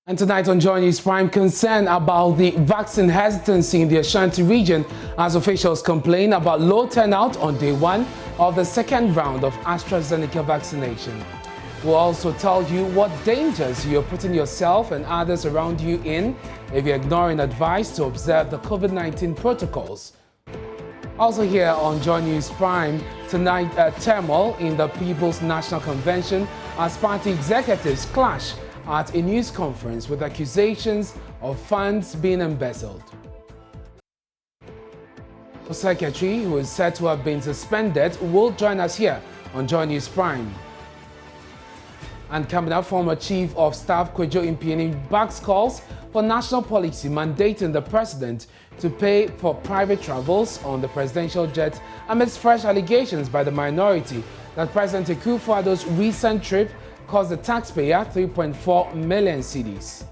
And tonight on Joy News Prime, concern about the vaccine hesitancy in the Ashanti region as officials complain about low turnout on day one of the second round of AstraZeneca vaccination. We'll also tell you what dangers you're putting yourself and others around you in if you're ignoring advice to observe the COVID-19 protocols. Also here on Joy News Prime, tonight turmoil in the People's National Convention as party executives clash at a news conference with accusations of funds being embezzled. The secretary, who is said to have been suspended, will join us here on Joy News Prime. And coming up, former Chief of Staff Kwadwo Mpiani backs calls for national policy mandating the president to pay for private travels on the presidential jet amidst fresh allegations by the minority that President Akufo-Addo's recent trip cost the taxpayer 3.4 million cedis.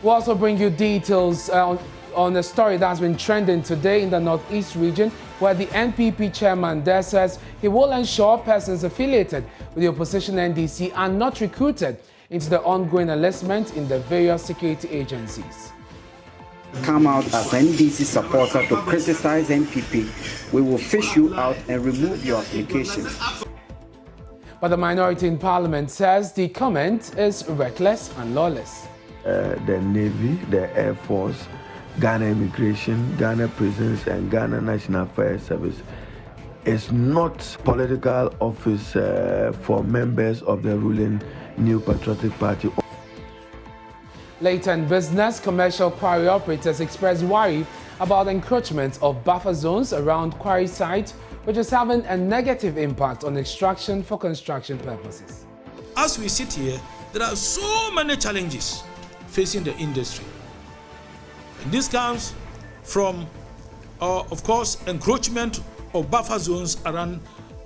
We'll also bring you details on a story that's been trending today in the Northeast region, where the NPP chairman there says he will ensure persons affiliated with the opposition NDC are not recruited into the ongoing enlistment in the various security agencies. Come out as NDC supporter to criticize NPP, we will fish you out and remove your application. But the minority in parliament says the comment is reckless and lawless. The Navy, the Air Force, Ghana Immigration, Ghana Prisons and Ghana National Fire Service is not political office for members of the ruling New Patriotic Party. Later in business, commercial quarry operators express worry about encroachment of buffer zones around quarry sites, which is having a negative impact on extraction for construction purposes. As we sit here, there are so many challenges facing the industry. And this comes from, of course, encroachment of buffer zones around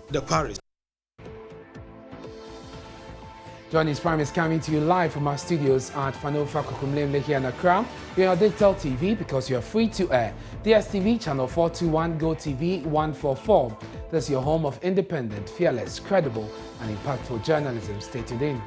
the quarries. Joy News Prime is coming to you live from our studios at Fanofa Kokumlemle here in Accra. We are on digital TV because you are free to air. DSTV channel 421, Go TV 144. This is your home of independent, fearless, credible and impactful journalism. Stay tuned in.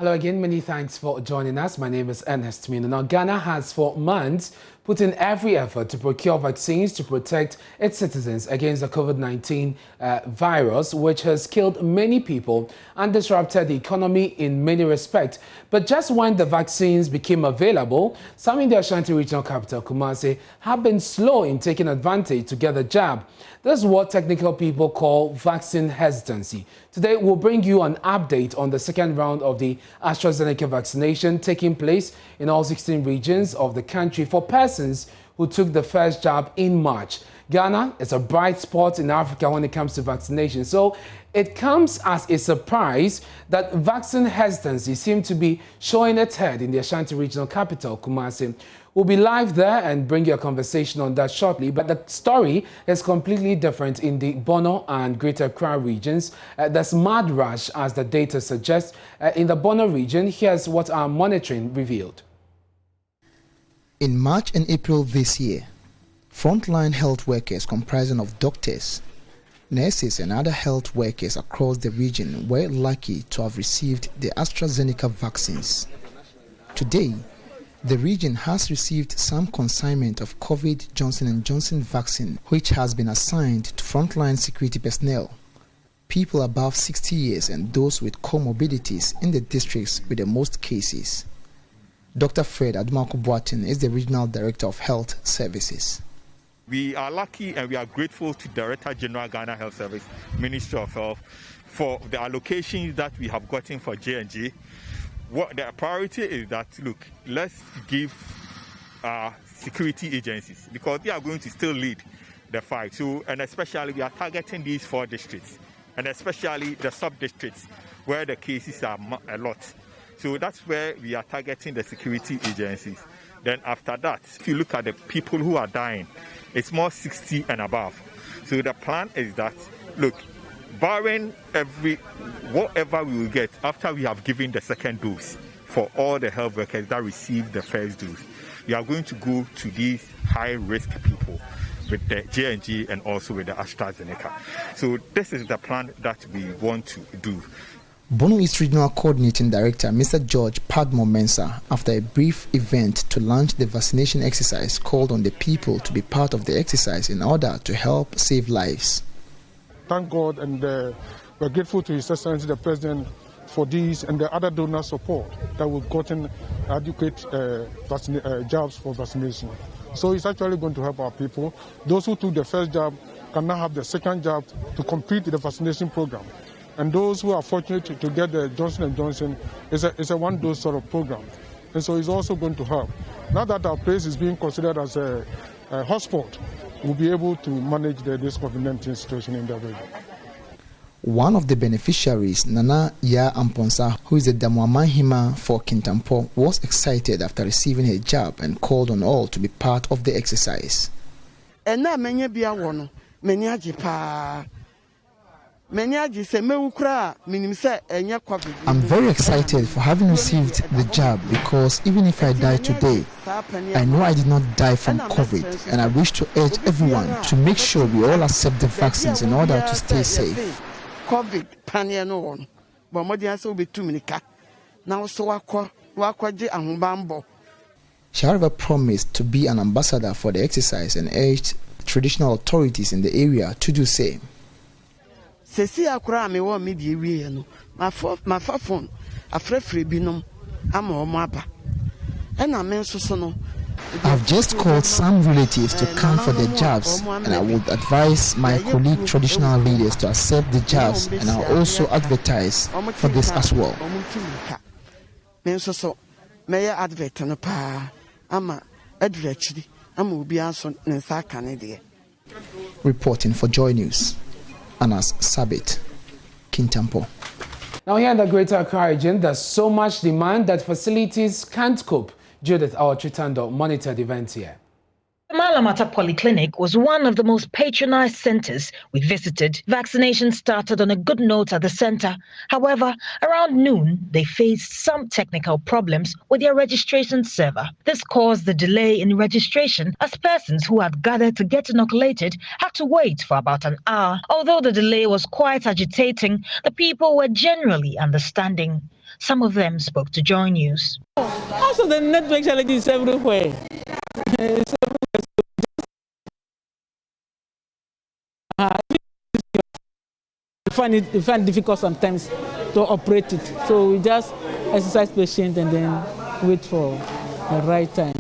Hello again, many thanks for joining us. My name is Ernest Mino. Now, Ghana has for months put in every effort to procure vaccines to protect its citizens against the COVID-19 virus, which has killed many people and disrupted the economy in many respects. But just when the vaccines became available, some in the Ashanti regional capital, Kumasi, have been slow in taking advantage to get the jab. This is what technical people call vaccine hesitancy. Today, we'll bring you an update on the second round of the AstraZeneca vaccination taking place in all 16 regions of the country for persons who took the first jab in March. Ghana is a bright spot in Africa when it comes to vaccination, so it comes as a surprise that vaccine hesitancy seems to be showing its head in the Ashanti regional capital, Kumasi. We'll be live there and bring you a conversation on that shortly, but the story is completely different in the Bono and Greater Accra regions. There's mad rush, as the data suggests. In the Bono region, here's what our monitoring revealed. In March and April this year, frontline health workers comprising of doctors, nurses and other health workers across the region were lucky to have received the AstraZeneca vaccines. Today, the region has received some consignment of COVID Johnson & Johnson vaccine, which has been assigned to frontline security personnel, people above 60 years and those with comorbidities in the districts with the most cases. Dr. Fred Adumaku-Boatin is the Regional Director of Health Services. We are lucky and we are grateful to Director General Ghana Health Service, Ministry of Health, for the allocations that we have gotten for J&J. What the priority is that, look, let's give security agencies, because they are going to still lead the fight. So, and especially we are targeting these 4 districts, and especially the sub-districts where the cases are a lot. So that's where we are targeting the security agencies. Then after that, if you look at the people who are dying, it's more 60 and above. So the plan is that, look, barring whatever we will get after we have given the second dose for all the health workers that received the first dose, we are going to go to these high-risk people. with the J&G and also with the AstraZeneca. So this is the plan that we want to do. Bono East Regional Coordinating Director Mr. George Padmo Mensah, after a brief event to launch the vaccination exercise, called on the people to be part of the exercise in order to help save lives. Thank God, and we're grateful to His Excellency the President for this and the other donor support that we've gotten adequate jabs for vaccination. So it's actually going to help our people. Those who took the first jab can now have the second jab to complete the vaccination program. And those who are fortunate to get the Johnson & Johnson, it's a one-dose sort of program. And so it's also going to help. Now that our place is being considered as a hotspot, we'll be able to manage this COVID-19 situation in that way. One of the beneficiaries, Nana Ya Amponsa, who is the Damuamahima for Kintampo, was excited after receiving her jab and called on all to be part of the exercise. I'm very excited for having received the jab because even if I die today, I know I did not die from COVID, and I wish to urge everyone to make sure we all accept the vaccines in order to stay safe. COVID pania no one, but Modian so be 2 minutes. Now so she, however, promised to be an ambassador for the exercise and urged traditional authorities in the area to do same. Sesi akura me wo media wie no my phone afrefre binom ama o maba ena men so no. I've just called some relatives to come for the jabs, and I would advise my colleague traditional leaders to accept the jabs, and I'll also advertise for this as well. Reporting for Joy News, Anas Sabit, Kintampo. Now here in the Greater Accra region, there's so much demand that facilities can't cope. Judith, our Chitando, monitored the event here. The Malamata Polyclinic was one of the most patronized centers we visited. Vaccination started on a good note at the center. However, around noon, they faced some technical problems with their registration server. This caused the delay in registration as persons who had gathered to get inoculated had to wait for about an hour. Although the delay was quite agitating, the people were generally understanding. Some of them spoke to Joy News. Also, the network challenges everywhere. You find it difficult sometimes to operate it. So we just exercise patience and then wait for the right time.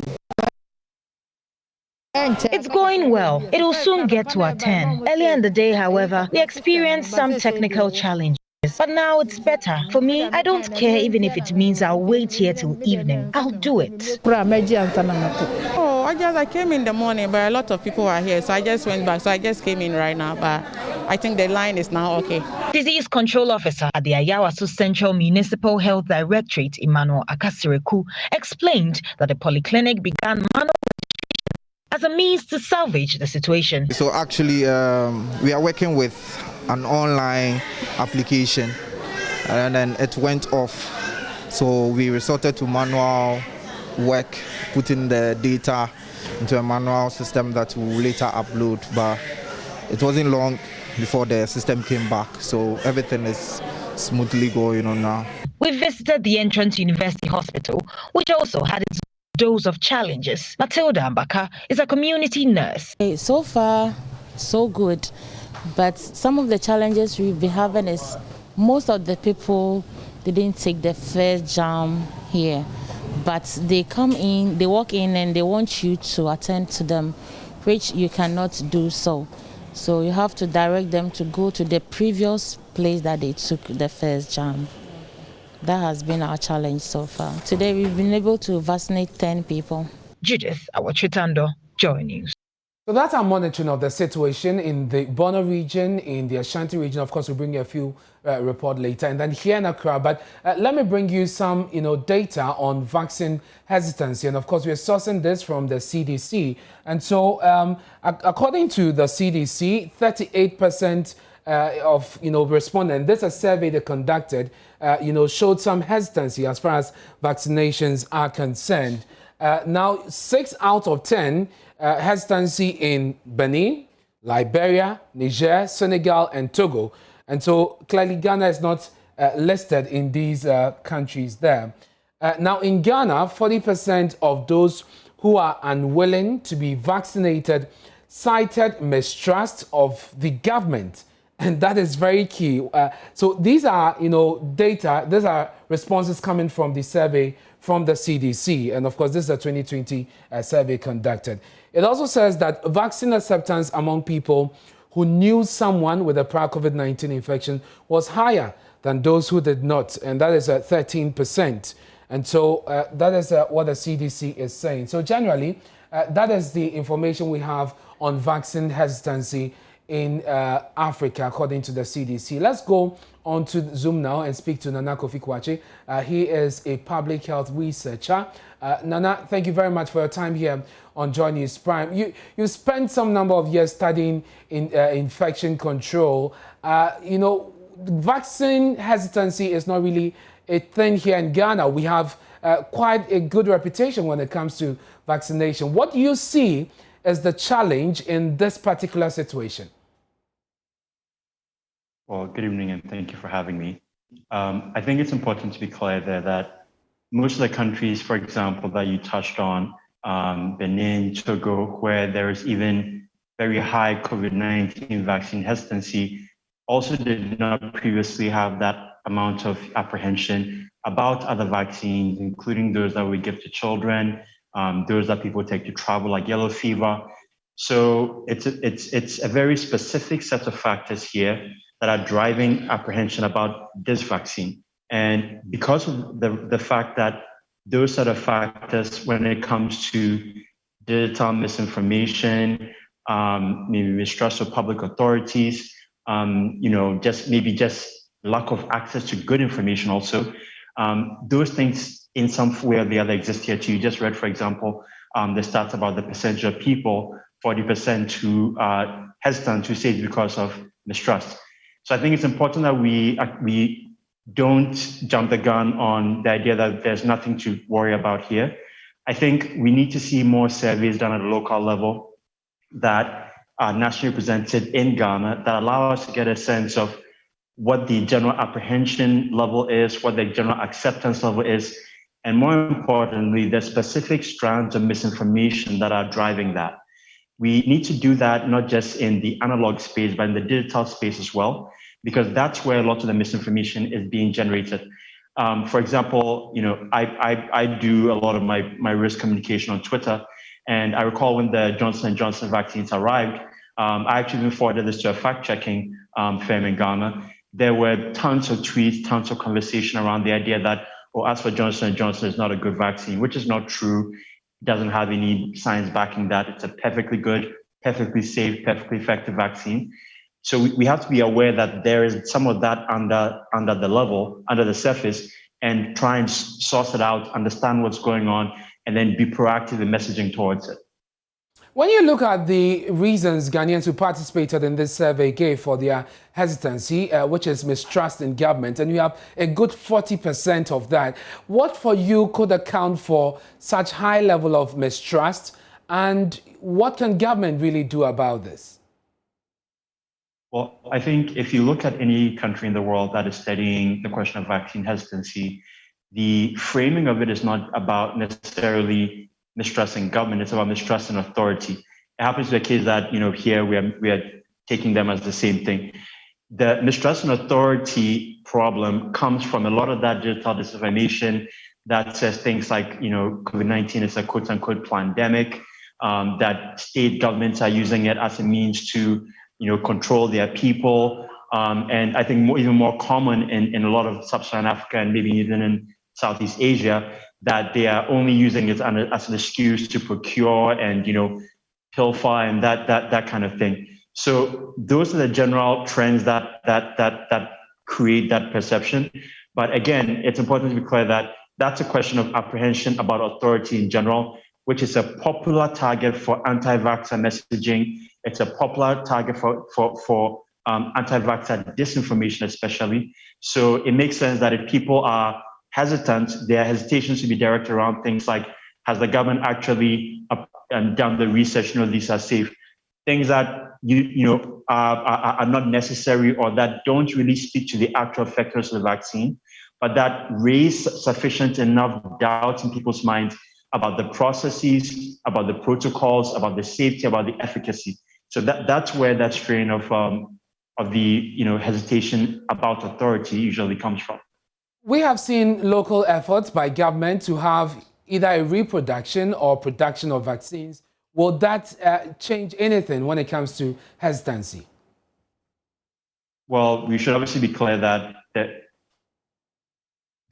It's going well. It will soon get to our turn. Earlier in the day, however, we experienced some technical challenges. But now it's better. For me, I don't care even if it means I'll wait here till evening. I'll do it. Oh, I came in the morning, but a lot of people are here, so I just went back. So I just came in right now, but I think the line is now okay. Disease Control Officer at the Ayawaso Central Municipal Health Directorate, Emmanuel Akasireku, explained that the polyclinic began manual as a means to salvage the situation. So actually, we are working with an online application, and then it went off. So we resorted to manual work, putting the data into a manual system that we will later upload. But it wasn't long before the system came back. So everything is smoothly going on now. We visited the Entrance University Hospital, which also had its dose of challenges. Matilda Ambaka is a community nurse. So far, so good. But some of the challenges we've been having is most of the people didn't take the first jam here. But they come in, they walk in and they want you to attend to them, which you cannot do so. So you have to direct them to go to the previous place that they took the first jam. That has been our challenge so far. Today we've been able to vaccinate 10 people. Judith Awachitando, Joy News. So that's our monitoring of the situation in the Bono region, in the Ashanti region. Of course, we'll bring you a few report later. And then here in Accra, but let me bring you some, data on vaccine hesitancy. And of course, we're sourcing this from the CDC. And so, according to the CDC, 38% of respondents, this is a survey they conducted, showed some hesitancy as far as vaccinations are concerned. Now, 6 out of 10 hesitancy in Benin, Liberia, Niger, Senegal, and Togo. And so clearly Ghana is not listed in these countries there. Now, in Ghana, 40% of those who are unwilling to be vaccinated cited mistrust of the government. And that is very key. So these are, data, these are responses coming from the survey from the CDC. And of course, this is a 2020 survey conducted. It also says that vaccine acceptance among people who knew someone with a prior COVID-19 infection was higher than those who did not. And that is 13%. And so that is what the CDC is saying. So generally, that is the information we have on vaccine hesitancy in Africa, according to the CDC. Let's go on to Zoom now and speak to Nana Kofi QUAKYI. He is a public health researcher. Nana, thank you very much for your time here on Joy News Prime. You spent some number of years studying in infection control. Vaccine hesitancy is not really a thing here in Ghana. We have quite a good reputation when it comes to vaccination. What do you see as the challenge in this particular situation? Well, good evening and thank you for having me. I think it's important to be clear there that most of the countries, for example, that you touched on, Benin, Togo, where there is even very high COVID-19 vaccine hesitancy, also did not previously have that amount of apprehension about other vaccines, including those that we give to children, those that people take to travel, like yellow fever. So it's a very specific set of factors here that are driving apprehension about this vaccine. And because of the fact that those set of factors, when it comes to digital misinformation, maybe mistrust of public authorities, just lack of access to good information also, those things in some way or the other exist here too. You just read, for example, the stats about the percentage of people, 40% who are hesitant to say it because of mistrust. So I think it's important that we don't jump the gun on the idea that there's nothing to worry about here. I think we need to see more surveys done at a local level that are nationally presented in Ghana that allow us to get a sense of what the general apprehension level is, what the general acceptance level is, and more importantly, the specific strands of misinformation that are driving that. We need to do that not just in the analog space, but in the digital space as well, because that's where a lot of the misinformation is being generated. For example, I do a lot of my risk communication on Twitter, and I recall when the Johnson & Johnson vaccines arrived, I actually forwarded this to a fact-checking firm in Ghana. There were tons of tweets, tons of conversation around the idea that, as for Johnson & Johnson, is not a good vaccine, which is not true. It doesn't have any science backing that. It's a perfectly good, perfectly safe, perfectly effective vaccine. So we have to be aware that there is some of that under the level, under the surface, and try and source it out, understand what's going on, and then be proactive in messaging towards it. When you look at the reasons Ghanaians who participated in this survey gave for their hesitancy, which is mistrust in government, and you have a good 40% of that, what for you could account for such high level of mistrust, and what can government really do about this? Well, I think if you look at any country in the world that is studying the question of vaccine hesitancy, the framing of it is not about necessarily mistrusting government, it's about mistrusting authority. It happens to be a case that, here we are taking them as the same thing. The mistrusting authority problem comes from a lot of that digital disinformation that says things like, COVID-19 is a quote unquote pandemic, that state governments are using it as a means to, control their people. And I think even more common in a lot of sub-Saharan Africa and maybe even in Southeast Asia, that they are only using it as an excuse to procure and, pilfer and that kind of thing. So those are the general trends that create that perception. But again, it's important to be clear that that's a question of apprehension about authority in general, which is a popular target for anti-vaxxer messaging. It's a popular target for anti-vaxxer disinformation, especially. So it makes sense that if people are hesitant, their hesitation should be directed around things like Has the government actually done the research? These are safe. Things that are not necessary or that don't really speak to the actual effectiveness of the vaccine, but that raise sufficient enough doubt in people's minds about the processes, about the protocols, about the safety, about the efficacy. So that's where that strain of the hesitation about authority usually comes from. We have seen local efforts by government to have either a reproduction or production of vaccines. Will that change anything when it comes to hesitancy? Well, we should obviously be clear that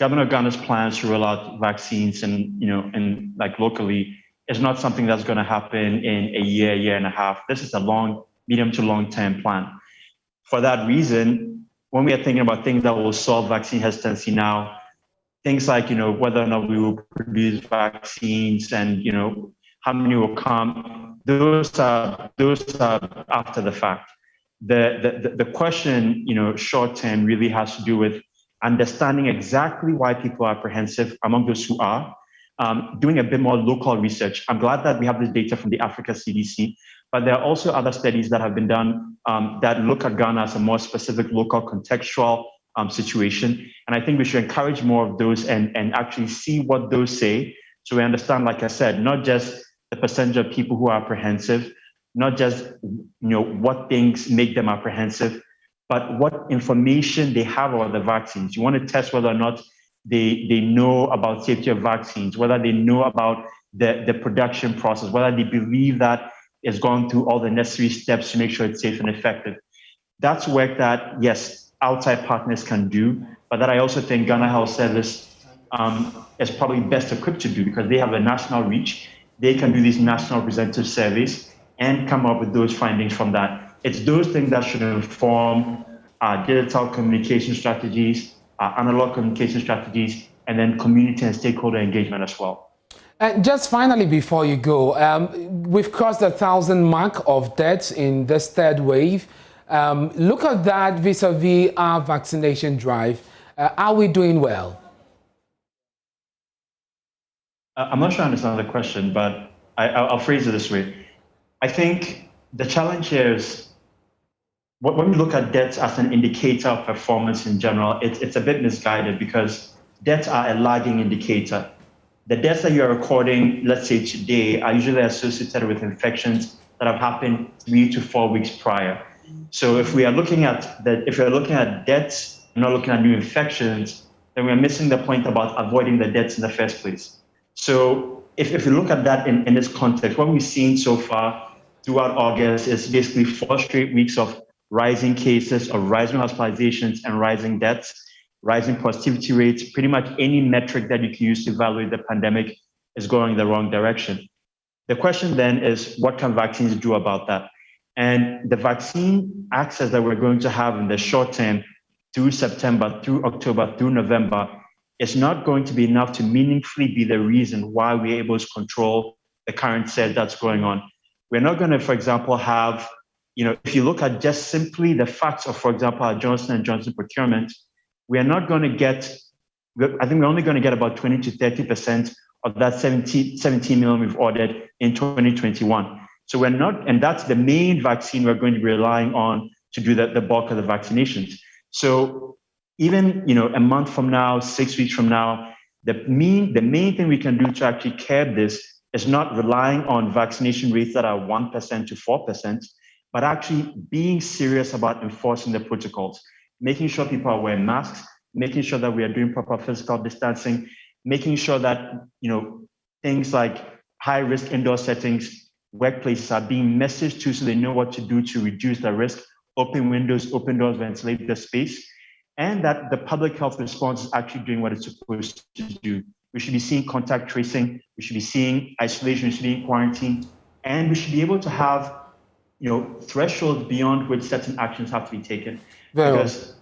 Governor Ghana's plans to roll out vaccines and like locally is not something that's going to happen in a year and a half. This is a medium to long-term plan. For that reason, when we are thinking about things that will solve vaccine hesitancy now, things like whether or not we will produce vaccines and how many will come, those are after the fact. The question short term really has to do with understanding exactly why people are apprehensive among those who are, doing a bit more local research. I'm glad that we have this data from the Africa CDC, but there are also other studies that have been done that look at Ghana as a more specific local contextual situation. And I think we should encourage more of those and actually see what those say. So we understand, like I said, not just the percentage of people who are apprehensive, not just what things make them apprehensive, but what information they have about the vaccines. You want to test whether or not they know about safety of vaccines, whether they know about the production process, whether they believe that it's gone through all the necessary steps to make sure it's safe and effective. That's work that, yes, outside partners can do, but that I also think Ghana Health Service is probably best equipped to do because they have a national reach. They can do these national representative surveys and come up with those findings from that. It's those things that should inform our digital communication strategies, our analog communication strategies, and then community and stakeholder engagement as well. And just finally, before you go, we've crossed the 1,000 mark of deaths in this third wave. Look at that vis-a-vis our vaccination drive. Are we doing well? I'm not sure I understand the question, but I'll phrase it this way. I think the challenge here is when we look at deaths as an indicator of performance in general, it's a bit misguided because deaths are a lagging indicator. The deaths that you're recording, let's say today, are usually associated with infections that have happened 3 to 4 weeks prior. So if we are looking at deaths, not looking at new infections, then we're missing the point about avoiding the deaths in the first place. So if you look at that in this context, what we've seen so far throughout August is basically 4 straight weeks of rising cases, of rising hospitalizations and rising deaths, rising positivity rates. Pretty much any metric that you can use to evaluate the pandemic is going in the wrong direction. The question then is, what can vaccines do about that? And the vaccine access that we're going to have in the short term through September, through October, through November is not going to be enough to meaningfully be the reason why we're able to control the current surge that's going on. We're not going to, for example, have, if you look at just simply the facts of, for example, our Johnson & Johnson procurement, we are not going to get, I think we're only going to get about 20 to 30% of that 17 million we've ordered in 2021. So we're not, and that's the main vaccine we're going to be relying on to do the bulk of the vaccinations. So even, a month from now, 6 weeks from now, the main thing we can do to actually curb this is not relying on vaccination rates that are 1% to 4%, but actually being serious about enforcing the protocols, making sure people are wearing masks, making sure that we are doing proper physical distancing, making sure that, things like high-risk indoor settings, workplaces are being messaged to so they know what to do to reduce the risk, open windows, open doors, ventilate the space, and that the public health response is actually doing what it's supposed to do. We should be seeing contact tracing, we should be seeing isolation, we should be in quarantine, and we should be able to have, thresholds beyond which certain actions have to be taken. Because,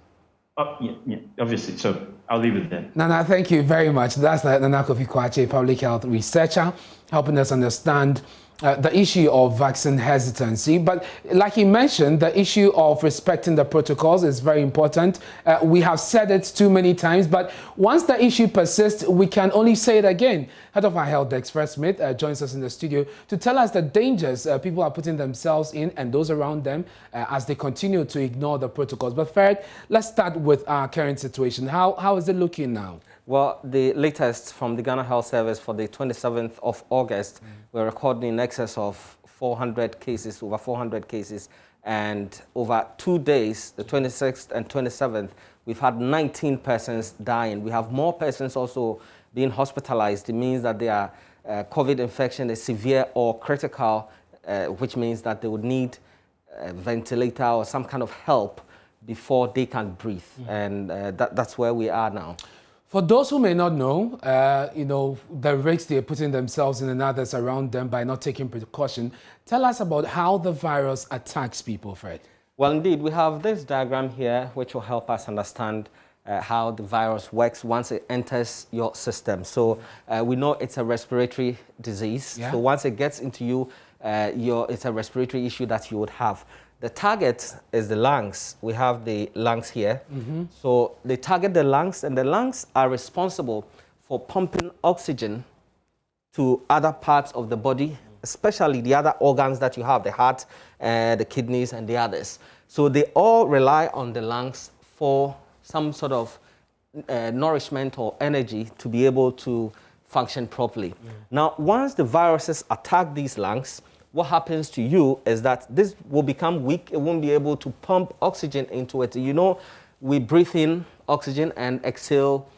obviously, so I'll leave it there. Nana, thank you very much. That's Nana QUAKYI, public health researcher, helping us understand the issue of vaccine hesitancy, but like you mentioned, the issue of respecting the protocols is very important. We have said it too many times, but once the issue persists, we can only say it again. Head of our health desk, Fred Smith, joins us in the studio to tell us the dangers people are putting themselves in and those around them as they continue to ignore the protocols. But Fred, let's start with our current situation. How is it looking now? Well, the latest from the Ghana Health Service for the 27th of August, we're recording in excess of 400 cases, over 400 cases, and over 2 days, the 26th and 27th, we've had 19 persons dying. We have more persons also being hospitalized. It means that their COVID infection is severe or critical, which means that they would need a ventilator or some kind of help before they can breathe. And that's where we are now. For those who may not know, the risks they're putting themselves in and others around them by not taking precaution, tell us about how the virus attacks people, Fred. Well, indeed, we have this diagram here which will help us understand how the virus works once it enters your system. So we know it's a respiratory disease. Yeah. So once it gets into you, it's a respiratory issue that you would have. The target is the lungs. We have the lungs here. So they target the lungs, and the lungs are responsible for pumping oxygen to other parts of the body, especially the other organs that you have, the heart, the kidneys, and the others. So they all rely on the lungs for some sort of nourishment or energy to be able to function properly. Now, once the viruses attack these lungs, what happens to you is that this will become weak. It won't be able to pump oxygen into it. You know, we breathe in oxygen and exhale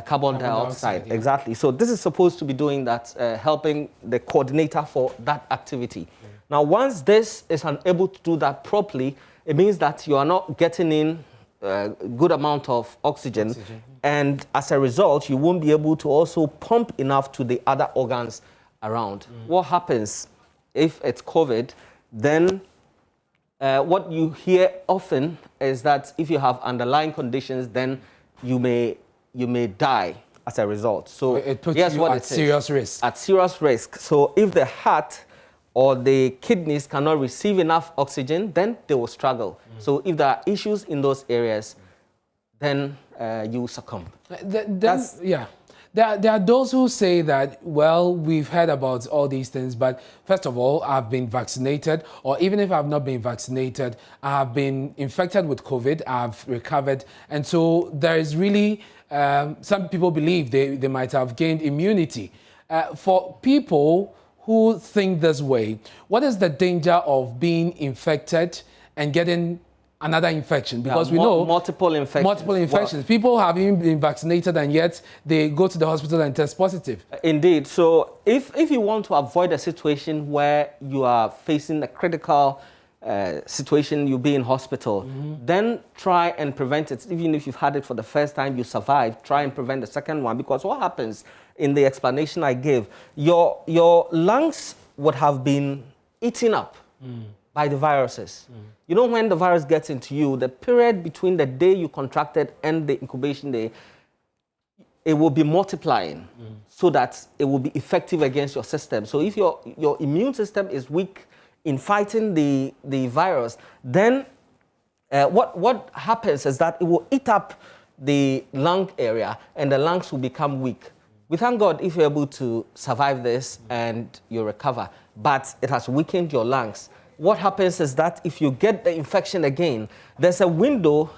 carbon dioxide. Yeah. Exactly. So this is supposed to be doing that, helping the coordinator for that activity. Now, once this is unable to do that properly, it means that you are not getting in a good amount of oxygen. And as a result, you won't be able to also pump enough to the other organs around. What happens? If it's COVID, then what you hear often is that if you have underlying conditions, then you may die as a result. So it puts you at serious risk. At serious risk. So if the heart or the kidneys cannot receive enough oxygen, then they will struggle. So if there are issues in those areas, then you succumb. There are those who say that, well, we've heard about all these things, but first of all, I've been vaccinated, or even if I've not been vaccinated, I've been infected with COVID, I've recovered. And so there is really, some people believe they might have gained immunity. For people who think this way, what is the danger of being infected and getting another infection? Because we know multiple infections. Well, people have even been vaccinated and yet they go to the hospital and test positive. Indeed. So if you want to avoid a situation where you are facing a critical situation, you'll be in hospital, then try and prevent it. Even if you've had it for the first time, you survived, try and prevent the second one. Because what happens in the explanation I gave, your lungs would have been eaten up by the viruses. You know, when the virus gets into you, the period between the day you contracted and the incubation day, it will be multiplying so that it will be effective against your system. So if your immune system is weak in fighting the virus, then what happens is that it will eat up the lung area and the lungs will become weak. We thank God if you're able to survive this and you recover, but it has weakened your lungs. What happens is that if you get the infection again, there's a window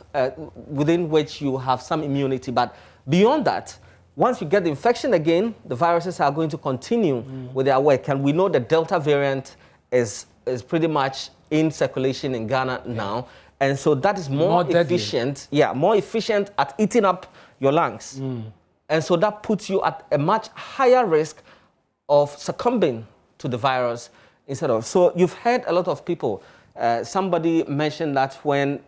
within which you have some immunity. But beyond that, once you get the infection again, the viruses are going to continue with their work. And we know the Delta variant is pretty much in circulation in Ghana now. And so that is more efficient. Yeah, more efficient at eating up your lungs. And so that puts you at a much higher risk of succumbing to the virus. So you've heard a lot of people. Somebody mentioned that when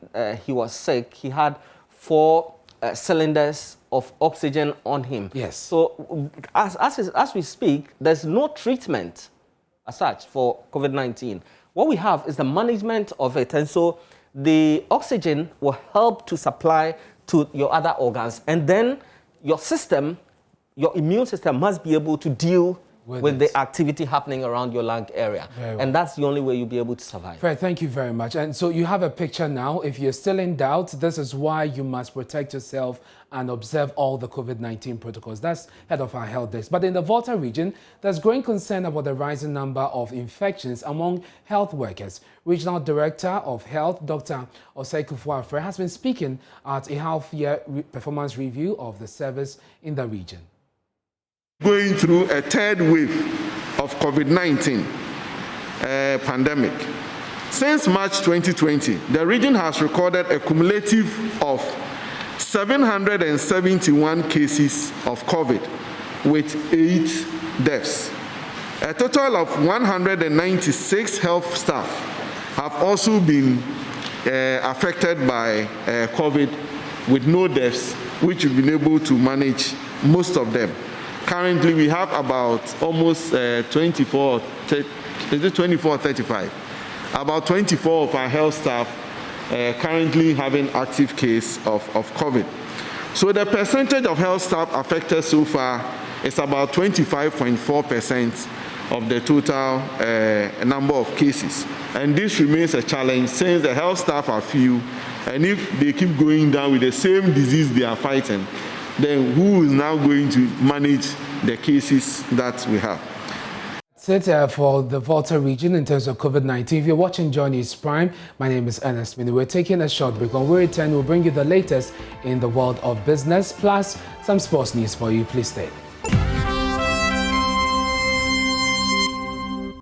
he was sick, he had 4 cylinders of oxygen on him. Yes. So as we speak, there's no treatment as such for COVID-19. What we have is the management of it. And so the oxygen will help to supply to your other organs. And then your system, your immune system must be able to deal with the activity happening around your land area. And that's the only way you'll be able to survive. Fred, thank you very much. And so you have a picture now. If you're still in doubt, this is why you must protect yourself and observe all the COVID-19 protocols. That's head of our health desk. But in the Volta region, there's growing concern about the rising number of infections among health workers. Regional Director of Health, Dr. QUARRY, has been speaking at a half-year performance review of the service in the region. Going through a third wave of COVID-19 pandemic. Since March 2020, the region has recorded a cumulative of 771 cases of COVID with 8 deaths. A total of 196 health staff have also been affected by COVID with no deaths, which we've been able to manage most of them. Currently, we have about almost 24 or 35. About 24 of our health staff currently having active case of COVID. So the percentage of health staff affected so far is about 25.4% of the total number of cases. And this remains a challenge since the health staff are few, and if they keep going down with the same disease they are fighting, then who is now going to manage the cases that we have? That's it for the Volta region in terms of COVID-19. If you're watching Joy News Prime, my name is Ernest Mini. We're taking a short break. When we return, we'll bring you the latest in the world of business, plus some sports news for you. Please stay.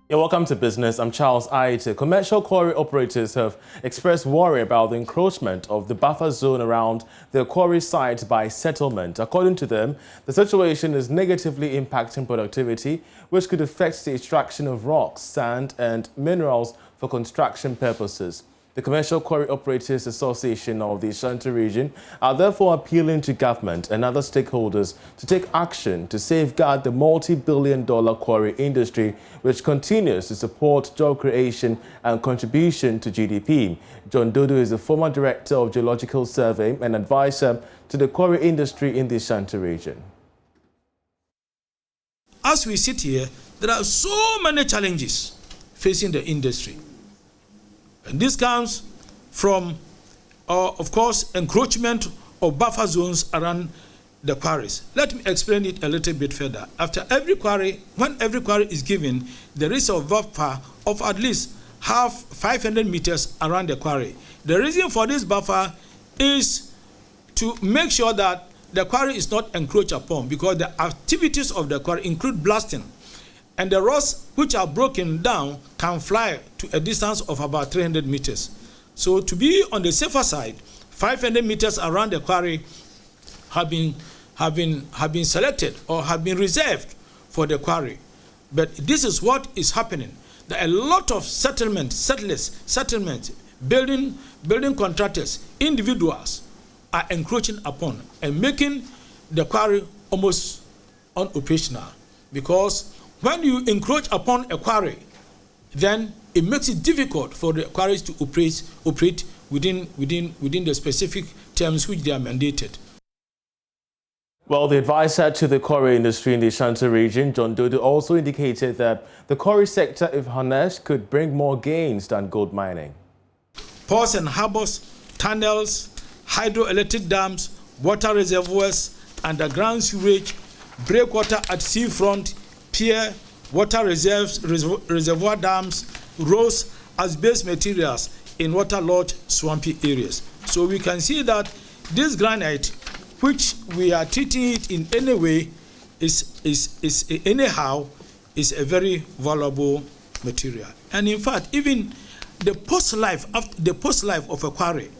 Yeah, welcome to Business. I'm Charles Aite. Commercial quarry operators have expressed worry about the encroachment of the buffer zone around their quarry site by settlement. According to them, the situation is negatively impacting productivity, which could affect the extraction of rocks, sand and minerals for construction purposes. The Commercial Quarry Operators Association of the Ashanti region are therefore appealing to government and other stakeholders to take action to safeguard the multi-billion-dollar quarry industry, which continues to support job creation and contribution to GDP. John Dodo is the former Director of Geological Survey and advisor to the quarry industry in the Ashanti region. As we sit here, there are so many challenges facing the industry. And this comes from, of course, encroachment of buffer zones around the quarries. Let me explain it a little bit further. After every quarry, when every quarry is given, there is a buffer of at least 500 meters around the quarry. The reason for this buffer is to make sure that the quarry is not encroached upon, because the activities of the quarry include blasting. And the rocks which are broken down can fly to a distance of about 300 meters. So to be on the safer side, 500 meters around the quarry have been selected or have been reserved for the quarry. But this is what is happening. There are a lot of settlers, building contractors, individuals are encroaching upon and making the quarry almost unoperational, because when you encroach upon a quarry, then it makes it difficult for the quarries to operate within the specific terms which they are mandated. Well, the advisor to the quarry industry in the Ashanti region, John Dodo, also indicated that the quarry sector, if harnessed, could bring more gains than gold mining. Ports and harbors, tunnels, hydroelectric dams, water reservoirs, underground sewage, breakwater at seafront, pier, water reserves, reservoir dams, rose as base materials in waterlogged swampy areas. So we can see that this granite, which we are treating it in any way, is a very valuable material. And in fact, even the post-life of a quarry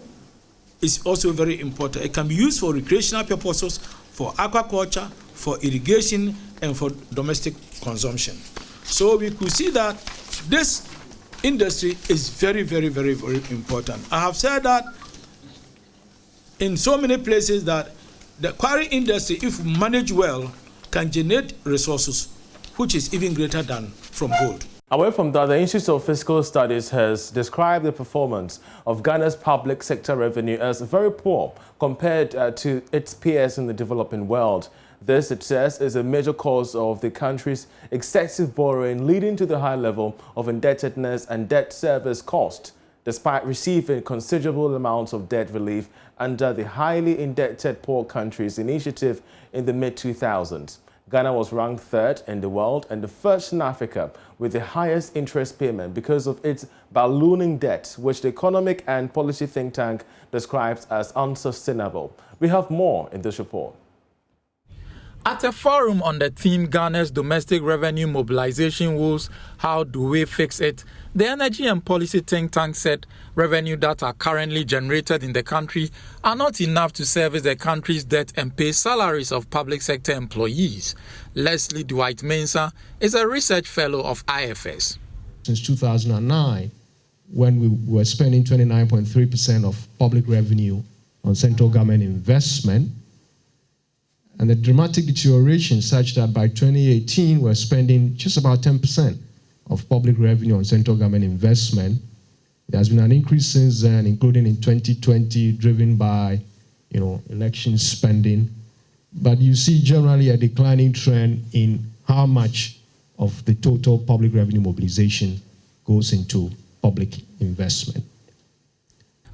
is also very important. It can be used for recreational purposes, for aquaculture, for irrigation, and for domestic consumption. So we could see that this industry is very, very, very, very important. I have said that in so many places that the quarry industry, if managed well, can generate resources, which is even greater than from gold. Away from that, the Institute of Fiscal Studies has described the performance of Ghana's public sector revenue as very poor compared to its peers in the developing world. This, it says, is a major cause of the country's excessive borrowing, leading to the high level of indebtedness and debt service cost, despite receiving considerable amounts of debt relief under the Highly Indebted Poor Countries Initiative in the mid-2000s. Ghana was ranked third in the world and the first in Africa with the highest interest payment because of its ballooning debt, which the economic and policy think tank describes as unsustainable. We have more in this report. At a forum on the theme Ghana's domestic revenue mobilization woes, how do we fix it? The energy and policy think tank said revenue that are currently generated in the country are not enough to service the country's debt and pay salaries of public sector employees. Leslie Dwight-Mensah is a research fellow of IFS. Since 2009, when we were spending 29.3% of public revenue on central government investment, and the dramatic deterioration such that by 2018 we're spending just about 10% of public revenue on central government investment. There has been an increase since then, including in 2020, driven by, election spending. But you see generally a declining trend in how much of the total public revenue mobilization goes into public investment.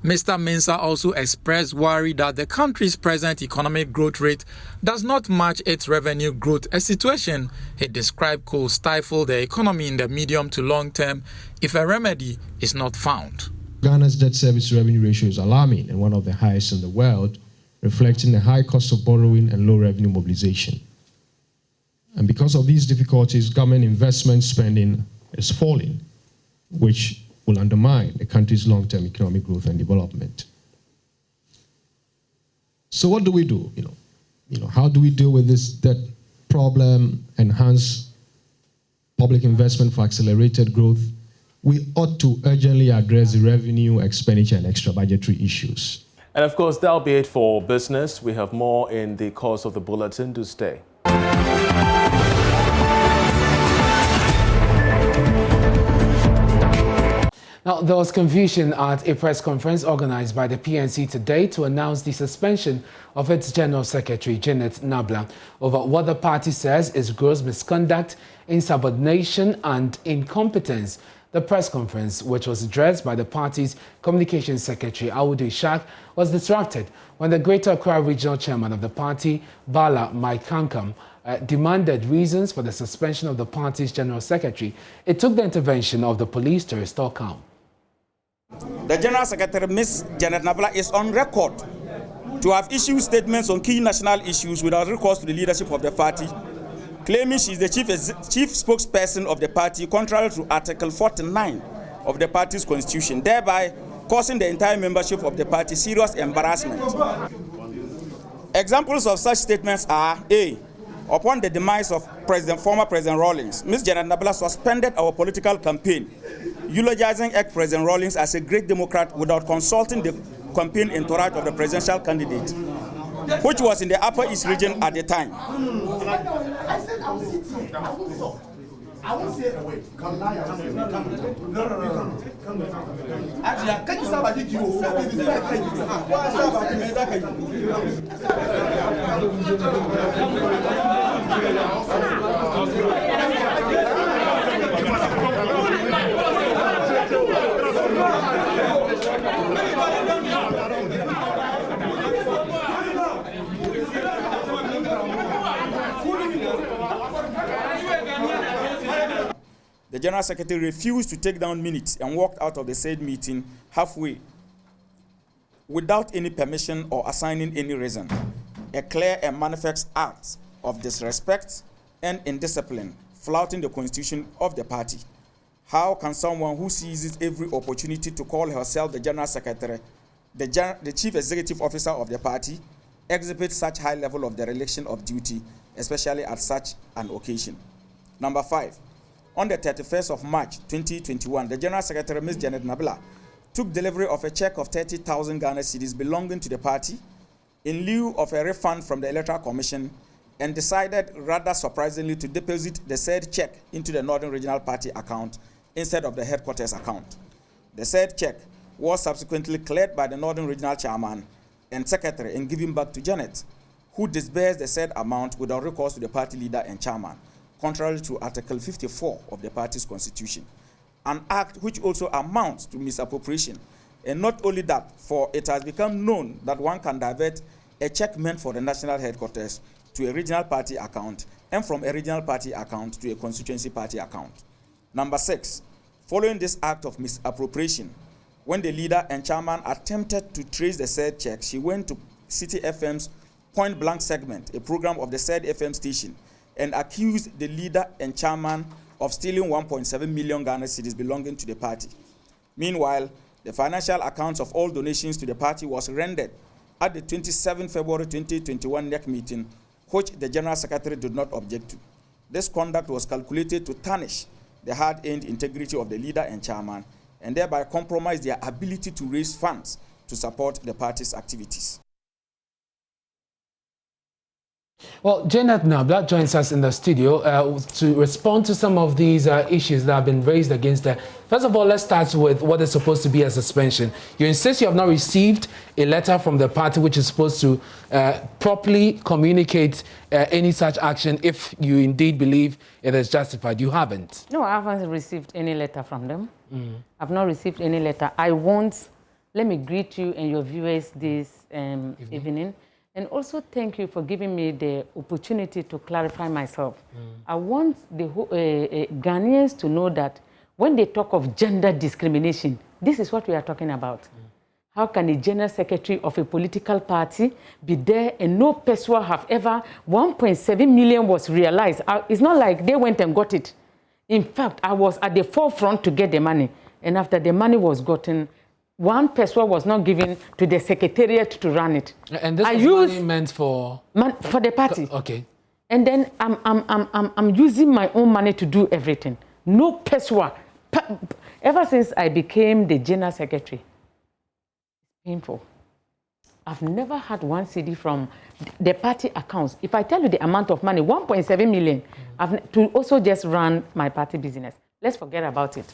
Mr. Mensah also expressed worry that the country's present economic growth rate does not match its revenue growth, a situation he described could stifle the economy in the medium to long term if a remedy is not found. Ghana's debt service revenue ratio is alarming and one of the highest in the world, reflecting the high cost of borrowing and low revenue mobilization. And because of these difficulties, government investment spending is falling, which will undermine the country's long-term economic growth and development. So what do we do? How do we deal with this debt problem, enhance public investment for accelerated growth? We ought to urgently address the revenue, expenditure, and extra budgetary issues. And of course, that'll be it for business. We have more in the course of the bulletin. Do stay. Now, there was confusion at a press conference organized by the PNC today to announce the suspension of its General Secretary, Janet Nabla, over what the party says is gross misconduct, insubordination and incompetence. The press conference, which was addressed by the party's Communications Secretary, Audu Ishak, was disrupted when the Greater Accra Regional Chairman of the party, Bala Mike Kankam, demanded reasons for the suspension of the party's General Secretary. It took the intervention of the police to restore calm. The General Secretary, Ms. Janet Nabla, is on record to have issued statements on key national issues without recourse to the leadership of the party, claiming she is the chief spokesperson of the party, contrary to Article 49 of the party's constitution, thereby causing the entire membership of the party serious embarrassment. Examples of such statements are: A. Upon the demise of former President Rawlings, Ms. Janet Nabla suspended our political campaign, eulogizing ex-President Rawlings as a great Democrat without consulting the campaign entourage of the presidential candidate, which was in the Upper East region at the time. I said I will sit here. I won't talk. I won't say a word. Come now. No. Actually, can you start by the The General Secretary refused to take down minutes and walked out of the said meeting halfway without any permission or assigning any reason. A clear and manifest act of disrespect and indiscipline, flouting the constitution of the party. How can someone who seizes every opportunity to call herself the General Secretary, the Chief Executive Officer of the party, exhibit such high level of dereliction of duty, especially at such an occasion? Number 5. On the 31st of March 2021, the General Secretary, Ms. Janet Nabla, took delivery of a check of 30,000 Ghana cedis belonging to the party in lieu of a refund from the Electoral Commission, and decided, rather surprisingly, to deposit the said check into the Northern Regional Party account instead of the headquarters account. The said check was subsequently cleared by the Northern Regional Chairman and Secretary and given back to Janet, who disbursed the said amount without recourse to the party leader and chairman, contrary to Article 54 of the party's constitution. An act which also amounts to misappropriation. And not only that, for it has become known that one can divert a check meant for the national headquarters to a regional party account and from a regional party account to a constituency party account. Number 6, following this act of misappropriation, when the leader and chairman attempted to trace the said check, she went to City FM's Point Blank segment, a program of the said FM station, and accused the leader and chairman of stealing 1.7 million Ghana cedis belonging to the party. Meanwhile, the financial accounts of all donations to the party was rendered at the 27 February 2021 NEC meeting, which the General Secretary did not object to. This conduct was calculated to tarnish the hard-earned integrity of the leader and chairman, and thereby compromise their ability to raise funds to support the party's activities. Well, Janet Nabla joins us in the studio to respond to some of these issues that have been raised against her. First of all, let's start with what is supposed to be a suspension. You insist you have not received a letter from the party which is supposed to properly communicate any such action if you indeed believe it is justified. You haven't. No, I haven't received any letter from them. I've not received any letter. I want, let me greet you and your viewers this evening. And also thank you for giving me the opportunity to clarify myself. I want the Ghanaians to know that when they talk of gender discrimination, this is what we are talking about. How can a general secretary of a political party be there and no person have ever, 1.7 million was realized. It's not like they went and got it. In fact, I was at the forefront to get the money. And after the money was gotten, one person was not given to the secretariat to run it. And this was money meant for the party. Okay. And then I'm using my own money to do everything. No person. Ever since I became the general secretary, painful. I've never had one CD from the party accounts. If I tell you the amount of money, 1.7 million, to also just run my party business. Let's forget about it.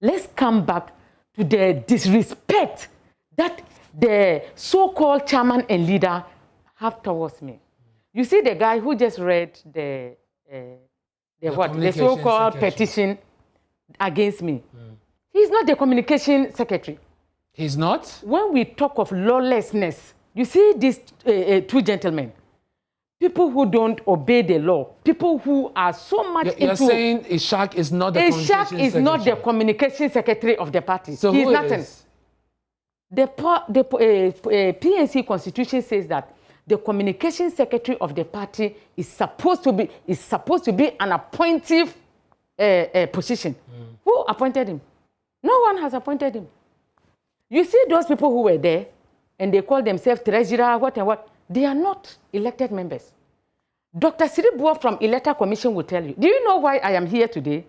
Let's come back to the disrespect that the so-called chairman and leader have towards me. You see the guy who just read the so-called petition against me. He's not the communication secretary. He's not? When we talk of lawlessness, you see these two gentlemen, people who don't obey the law, people who are so much into... You're saying Ishak is not the communication secretary? Ishak is not the communication secretary of the party. So he's who nothing. Is? The PNC constitution says that the communication secretary of the party is supposed to be an appointive position. Who appointed him? No one has appointed him. You see those people who were there, and they call themselves treasurer, what and what. They are not elected members. Dr. Siribua from Electoral Commission will tell you. Do you know why I am here today?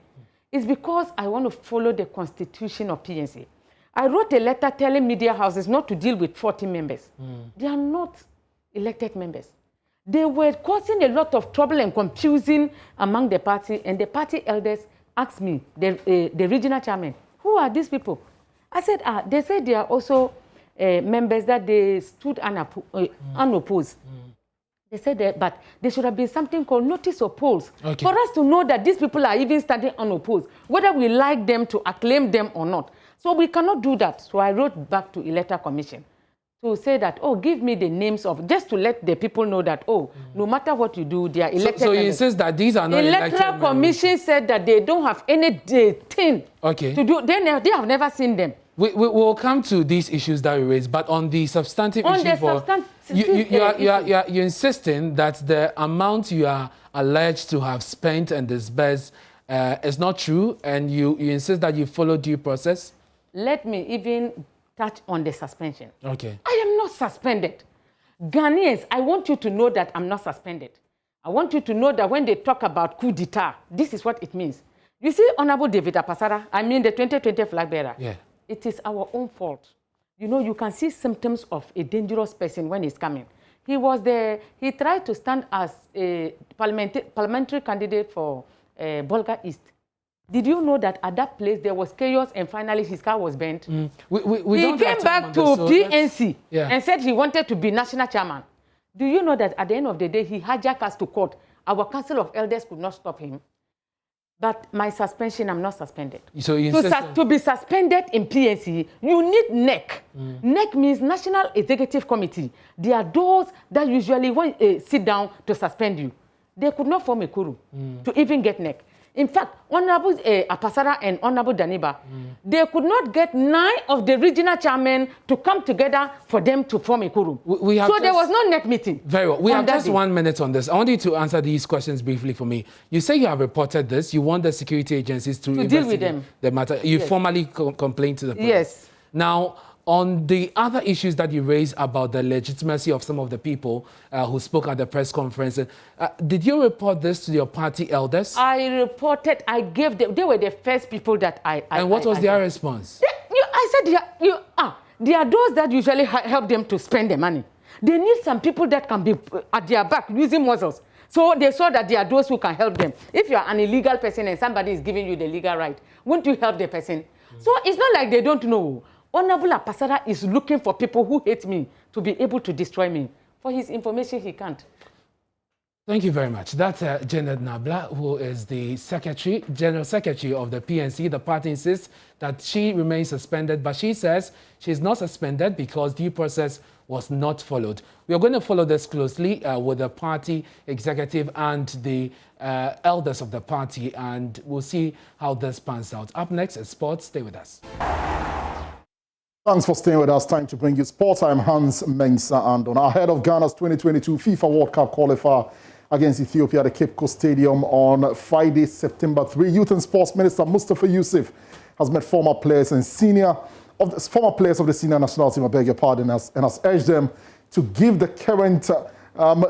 It's because I want to follow the constitution of PNC. I wrote a letter telling media houses not to deal with 40 members. They are not elected members. They were causing a lot of trouble and confusing among the party, and the party elders asked me, the regional chairman, who are these people? I said, they said they are also members that they stood unopposed. They said that, but there should have been something called notice of polls for us to know that these people are even standing unopposed, whether we like them to acclaim them or not. So we cannot do that. So I wrote back to Electoral Commission to say that, oh, give me the names of, just to let the people know that, oh, no matter what you do, they are elected. So you insist that these are not elected Electoral Commission said that they don't have any thing to do. They have never seen them. We will come to these issues that we raised, but on the substantive issue, you're insisting that the amount you are alleged to have spent and disbursed is not true, and you insist that you follow due process? Let me even touch on the suspension. Okay. I am not suspended. Ghanaians, I want you to know that I'm not suspended. I want you to know that when they talk about coup d'etat, this is what it means. You see, Honorable David Apasara, I mean the 2020 flag bearer. Yeah. It is our own fault. You know, you can see symptoms of a dangerous person when he's coming. He was there, he tried to stand as a parliamentary candidate for Bolga East. Did you know that at that place there was chaos and finally his car was burnt? We he came back to PNC and said he wanted to be national chairman. Do you know that at the end of the day, he hijacked us to court? Our Council of Elders could not stop him. But my suspension, I'm not suspended. So to be suspended in PNC, you need NEC. NEC means National Executive Committee. They are those that usually sit down to suspend you. They could not form a quorum to even get NEC. In fact, Honorable Apasara and Honorable Daniba, they could not get 9 of the regional chairmen to come together for them to form a quorum. So there was no NEC meeting. Very well. We have just 1 minute on this. I want you to answer these questions briefly for me. You say you have reported this. You want the security agencies to deal with them. The matter. You formally complained to the police. Yes. Now, on the other issues that you raised about the legitimacy of some of the people who spoke at the press conference, did you report this to your party elders? I reported, I gave them, they were the first people that I And what was their response? I said, they are those that usually help them to spend the money. They need some people that can be at their back using muscles. So they saw that there are those who can help them. If you are an illegal person and somebody is giving you the legal right, won't you help the person? So it's not like they don't know. Honorable Apasara is looking for people who hate me to be able to destroy me. For his information, he can't. Thank you very much. That's Janet Nabla, who is the General Secretary of the PNC. The party insists that she remains suspended, but she says she's not suspended because due process was not followed. We are going to follow this closely with the party executive and the elders of the party, and we'll see how this pans out. Up next is sports. Stay with us. Thanks for staying with us. Time to bring you sports. I'm Hans Mensah Andon. Ahead of Ghana's 2022 FIFA World Cup qualifier against Ethiopia at the Cape Coast Stadium on Friday, September 3, Youth and Sports Minister Mustafa Yusuf has met former players of the senior national team, I beg your pardon, and has urged them to give the current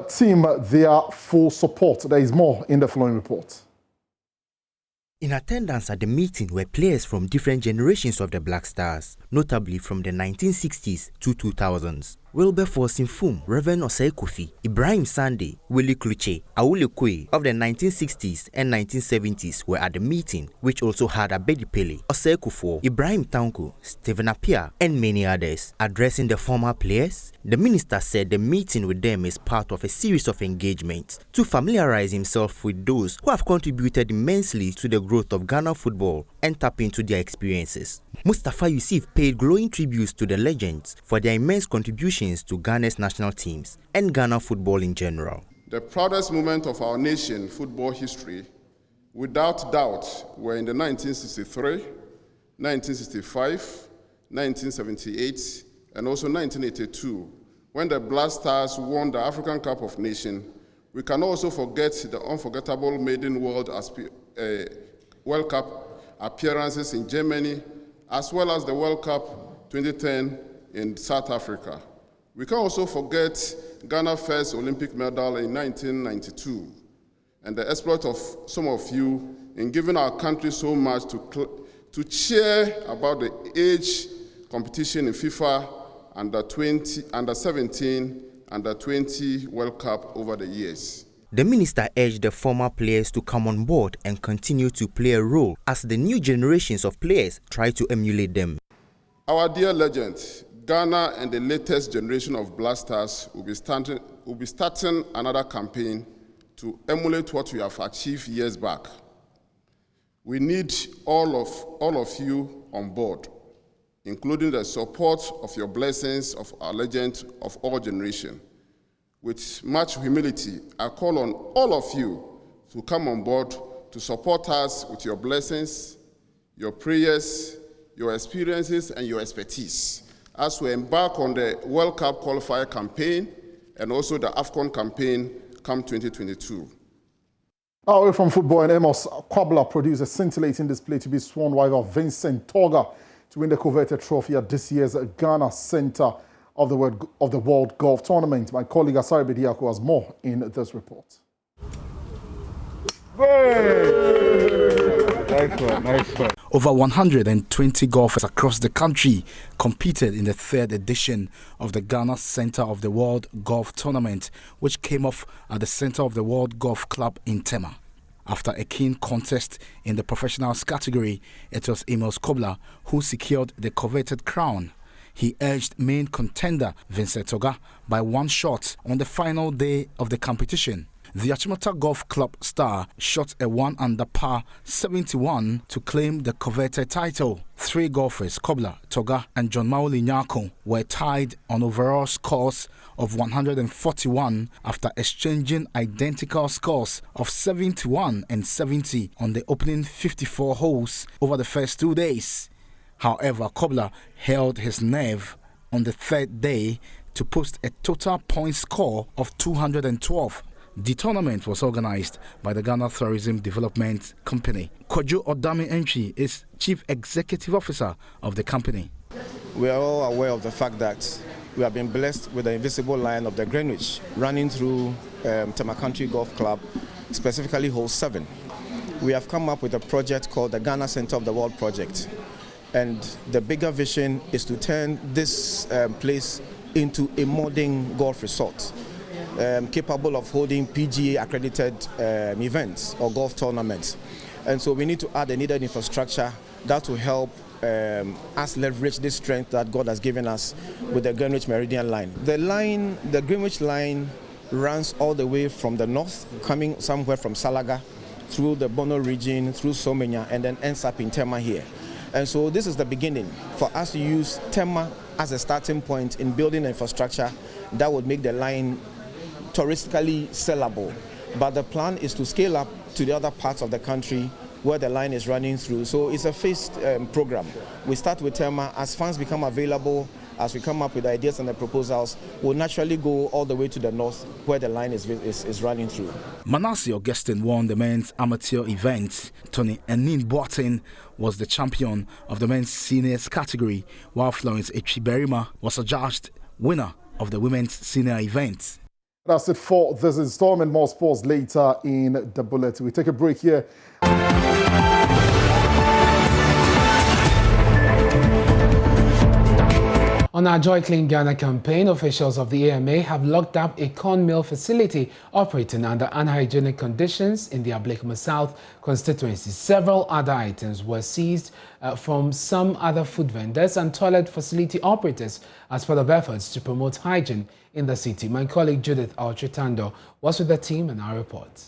team their full support. There is more in the following report. In attendance at the meeting were players from different generations of the Black Stars, notably from the 1960s to 2000s. Wilberforce Sinfum, Reverend Osei KOFI, Ibrahim Sande, Willie Kluche, Aule Kwe of the 1960s and 1970s were at the meeting, which also had Abedi Pele, Osei Kufo, Ibrahim Tanko, Stephen Apia, and many others. Addressing the former players, the minister said the meeting with them is part of a series of engagements to familiarize himself with those who have contributed immensely to the growth of Ghana football and tap into their experiences. Mustafa Yusuf paid glowing tributes to the legends for their immense contributions to Ghana's national teams and Ghana football in general. The proudest moment of our nation football history, without doubt, were in the 1963, 1965, 1978, and also 1982, when the Black Stars won the African Cup of Nations. We can also forget the unforgettable maiden World Cup appearances in Germany, as well as the World Cup 2010 in South Africa. We can also forget Ghana's first Olympic medal in 1992, and the exploit of some of you in giving our country so much to cheer about the age competition in FIFA under 17, under 20 World Cup over the years. The minister urged the former players to come on board and continue to play a role as the new generations of players try to emulate them. Our dear legends, Ghana and the latest generation of Black Stars will be starting another campaign to emulate what we have achieved years back. We need all of you on board, including the support of your blessings of our legends of all generations. With much humility, I call on all of you to come on board to support us with your blessings, your prayers, your experiences, and your expertise as we embark on the World Cup qualifier campaign and also the AFCON campaign come 2022. Away from football, and Amos Kwabla produced a scintillating display to be sworn rival Vincent Toga to win the coveted trophy at this year's Ghana Center of the World Golf Tournament. My colleague Asari Bediako has more in this report. Nice one. Over 120 golfers across the country competed in the third edition of the Ghana Center of the World Golf Tournament, which came off at the Center of the World Golf Club in Tema. After a keen contest in the professionals category, it was Amos Kwabla who secured the coveted crown. he edged main contender Vincent Toga by 1 shot on the final day of the competition. The Achimota Golf Club star shot a 1-under par 71 to claim the coveted title. 3 golfers, Kobla, Toga and John Mauli Nyako, were tied on overall scores of 141 after exchanging identical scores of 71 and 70 on the opening 54 holes over the first 2 days. However, Kobla held his nerve on the 3rd day to post a total point score of 212. The tournament was organized by the Ghana Tourism Development Company. Kojo Odami Entry is Chief Executive Officer of the company. We are all aware of the fact that we have been blessed with the invisible line of the Greenwich running through Tema Country Golf Club, specifically Hole 7. We have come up with a project called the Ghana Center of the World Project. And the bigger vision is to turn this place into a modern golf resort. Capable of holding PGA accredited events or golf tournaments. And so we need to add the needed infrastructure that will help us leverage this strength that God has given us with the Greenwich Meridian line. The Greenwich line runs all the way from the north, coming somewhere from Salaga, through the Bono region, through Somenya, and then ends up in Tema here. And so this is the beginning for us to use Tema as a starting point in building infrastructure that would make the line touristically sellable, but the plan is to scale up to the other parts of the country where the line is running through. So it's a phased program. We start with Tema. As funds become available, as we come up with ideas and the proposals, we'll naturally go all the way to the north where the line is running through. Manasseh Augustine won the men's amateur event. Tony Enin Boateng was the champion of the men's seniors category, while Florence Echiberima was adjudged winner of the women's senior event. That's it for this installment. More sports later in the bulletin. We take a break here. On our Joy Clean Ghana campaign, officials of the AMA have locked up a corn mill facility operating under unhygienic conditions in the Ablekuma South constituency. Several other items were seized from some other food vendors and toilet facility operators as part of efforts to promote hygiene in the city. My colleague Judith Alchitando was with the team in our report.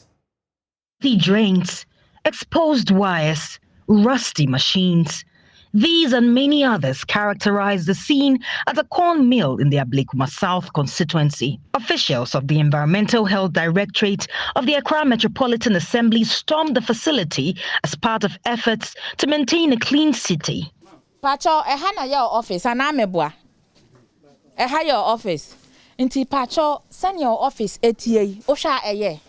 The drains, exposed wires, rusty machines. These and many others characterize the scene at a corn mill in the Ablekuma South constituency. Officials of the Environmental Health Directorate of the Accra Metropolitan Assembly stormed the facility as part of efforts to maintain a clean city. Pacho, ehana your office, anamebwa. Eha your office. Inti Pacho, send your office ATA, Osha eye.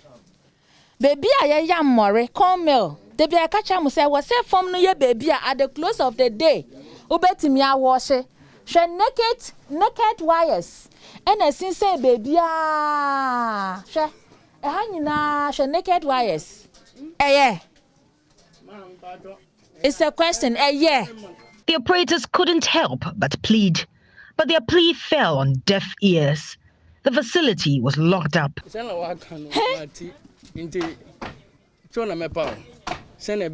Baby aye yam more, corn mill. The be a catcher must say was said from no baby at the close of the day. Ubetimia wash it. She naked wires. And I since say baby she hanging she naked wires. Yeah. It's a question. Yeah. The operators couldn't help but plead, but their plea fell on deaf ears. The facility was locked up. Master,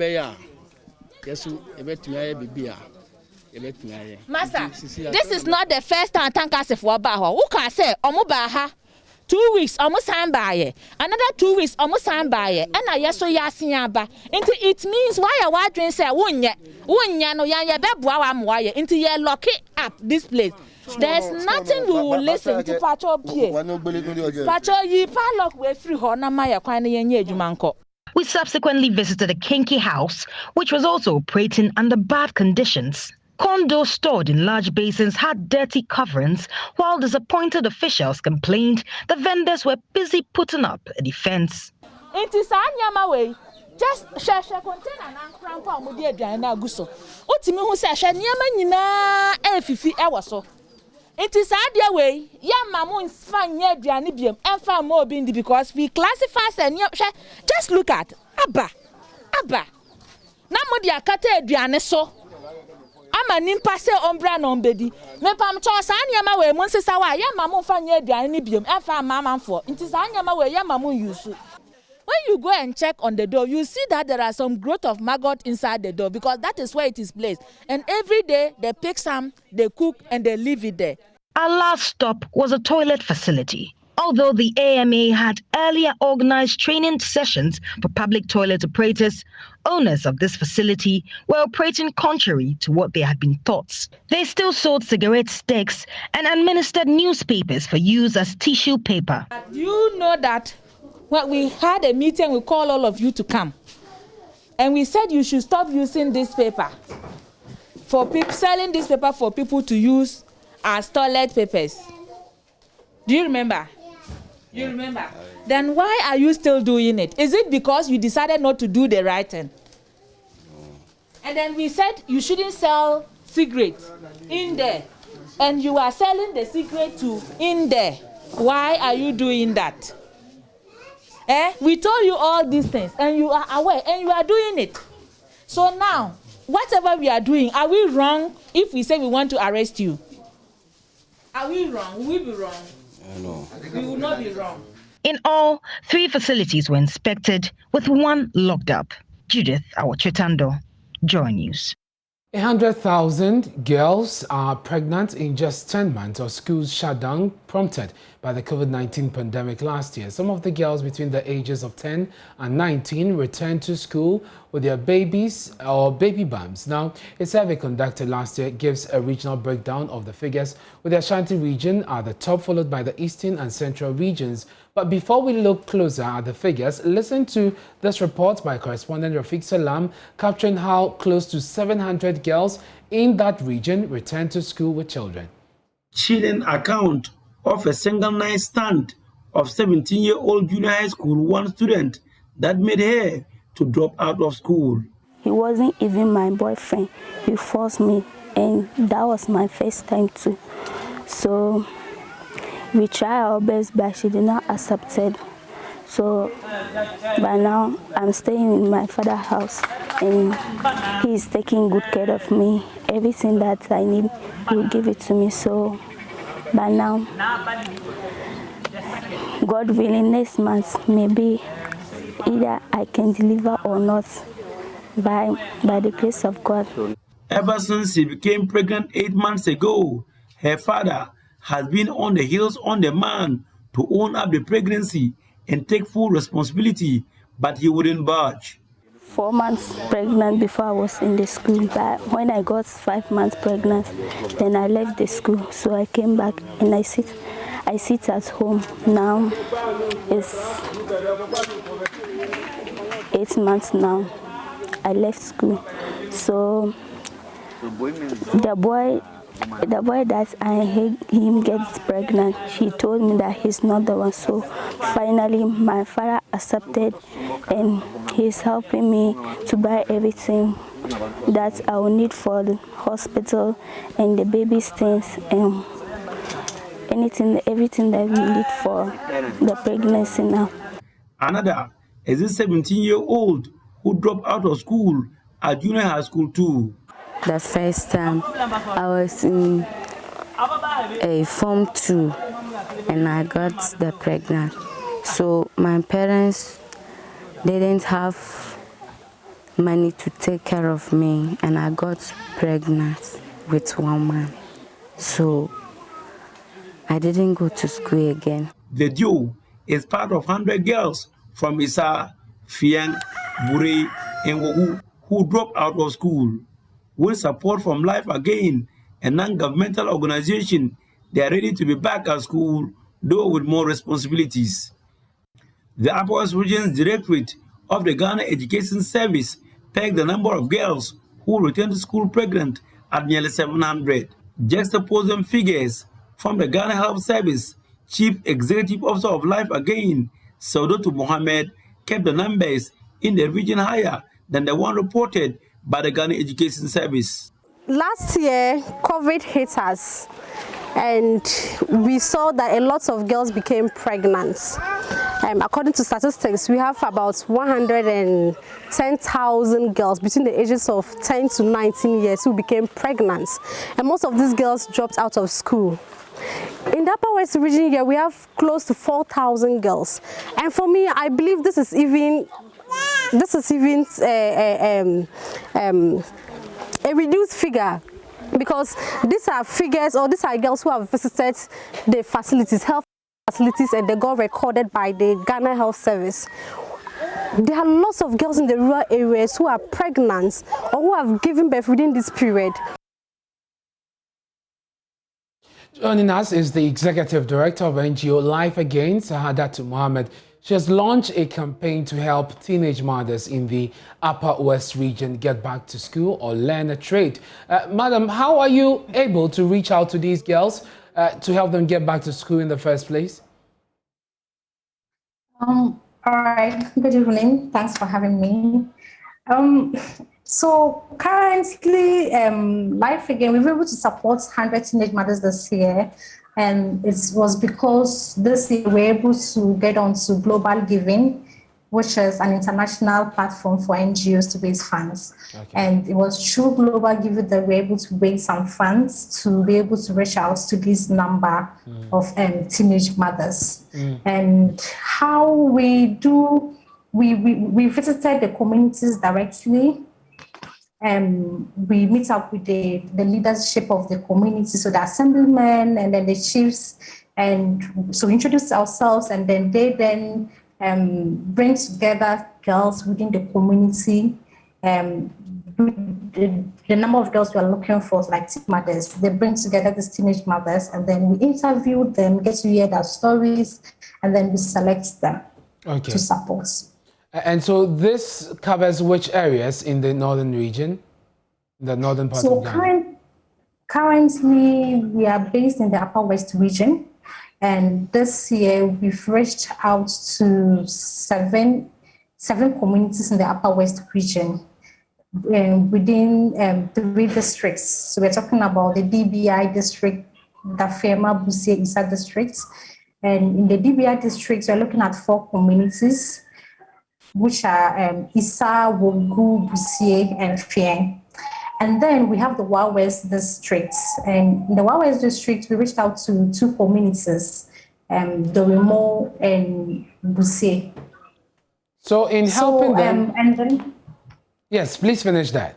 this is not the first time tankers for Baha. Who can say Omubaha? 2 weeks almost time by another 2 weeks almost time by and I yes so yasiaba. Into it means why a white drink say wunya no yanya bebwa wire into ye lock it up this place. There's nothing we will listen to Pacho Pierre. Pacho ye padlock way free Hona Maya Quine Jumanco. We subsequently visited a kinky house, which was also operating under bad conditions. Condos stored in large basins had dirty coverings, while disappointed officials complained the vendors were busy putting up a defense. It is Anyama way. Just share container and cramp on with Diana Gusso. Utimi who says Nyama and Fifi Awaso. It is our way. Young Mamoon's fine yet, Janibium, and far more bindi because we classify and just look at Abba. Namodia Kate Dianeso. I'm an impasse ombra non bedi. Me pam chosa anyama we monse sawa ya mamu fanye Janibium, and far mamma for. It is anyama we ya mamu use. when you go and check on the door, you see that there are some growth of maggot inside the door because that is where it is placed. And every day they pick some, they cook, and they leave it there. Our last stop was a toilet facility. Although the AMA had earlier organized training sessions for public toilet operators, owners of this facility were operating contrary to what they had been taught. They still sold cigarette sticks and administered newspapers for use as tissue paper. Do you know that when we had a meeting, we called all of you to come. And we said you should stop using this paper, for people selling this paper for people to use as toilet papers. Do you remember? You remember? Then why are you still doing it? Is it because you decided not to do the right thing? And then we said you shouldn't sell cigarettes in there. And you are selling the cigarette to in there. Why are you doing that? We told you all these things and you are aware and you are doing it. So now, whatever we are doing, are we wrong if we say we want to arrest you? Are we wrong? Will we be wrong? No. We will not be wrong. In all, 3 facilities were inspected, with 1 locked up. Judith Awachitando, Joy News. 100,000 girls are pregnant in just 10 months of schools shut down, prompted by the COVID-19 pandemic last year. Some of the girls between the ages of 10 and 19 returned to school with their babies or baby bumps. Now, a survey conducted last year gives a regional breakdown of the figures, with the Ashanti region at the top, followed by the eastern and central regions. But before we look closer at the figures, listen to this report by correspondent Rafiq Salam, capturing how close to 700 girls in that region returned to school with children. Chilling account of a single night stand of 17-year-old junior high school one student that made her to drop out of school. He wasn't even my boyfriend. He forced me, and that was my first time too. So we tried our best, but she did not accept it. So by now I'm staying in my father's house, and he's taking good care of me. Everything that I need, he will give it to me. So by now, God willing, next month maybe either I can deliver or not, by the grace of God. Ever since she became pregnant 8 months ago, her father has been on the heels on the man to own up the pregnancy and take full responsibility, but he wouldn't budge. 4 months pregnant before I was in the school, but when I got 5 months pregnant, then I left the school. So I came back and I sit at home. Now it's 8 months now. I left school. So the boy that I had him gets pregnant, he told me that he's not the one. So finally my father accepted, and he's helping me to buy everything that I will need for the hospital and the baby's things and everything that we need for the pregnancy now. Another is a 17-year-old who dropped out of school at junior high school too. The first time I was in a Form 2 and I got the pregnant. So my parents didn't have money to take care of me, and I got pregnant with 1 man. So I didn't go to school again. The duo is part of 100 girls from Isa, Fiang, Bure, and Wogu who dropped out of school. With support from Life Again, a non-governmental organization, they are ready to be back at school, though with more responsibilities. The Upper West Region's Directorate of the Ghana Education Service pegged the number of girls who returned to school pregnant at nearly 700. Juxtaposing figures from the Ghana Health Service, Chief Executive Officer of Life Again, SAUDATU MOHAMMED, kept the numbers in the region higher than the one reported by the Ghana Education Service. Last year, COVID hit us, and we saw that a lot of girls became pregnant. According to statistics, we have about 110,000 girls between the ages of 10 to 19 years who became pregnant, and most of these girls dropped out of school. In the Upper West region here, we have close to 4,000 girls, and for me, I believe this is even a reduced figure, because these are figures, or these are girls who have visited the facilities, health facilities, and they got recorded by the Ghana Health Service. There are lots of girls in the rural areas who are pregnant or who have given birth within this period. Joining us is the Executive Director of NGO Life Again, SAUDATU Mohammed. She has launched a campaign to help teenage mothers in the Upper West region get back to school or learn a trade. Madam, how are you able to reach out to these girls to help them get back to school in the first place? All right, good evening. Thanks for having me. So currently, Life Again, we were able to support 100 teenage mothers this year. And it was because this year we were able to get onto Global Giving, which is an international platform for NGOs to raise funds. Okay. And it was through Global Giving that we were able to raise some funds to be able to reach out to this number of teenage mothers. And how we do, we visited the communities directly. We meet up with the leadership of the community, so the assemblymen and then the chiefs, and so we introduce ourselves, and then they bring together girls within the community. The number of girls we are looking for, like teen mothers, they bring together these teenage mothers, and then we interview them, get to hear their stories, and then we select them to support. And so this covers which areas in the northern region, the northern part of Ghana? Currently, we are based in the Upper West region, and this year we've reached out to seven communities in the Upper West region within 3 districts. So we're talking about the DBI district, the Fema, Busia, Isa districts, and in the DBI districts we're looking at 4 communities, which are Isa, Wongu, Busie, and Fien. And then we have the Wild West districts. And in the Wild West district, we reached out to 2 communities, Dorimo and Busie. So in helping them... and then, yes, please finish that.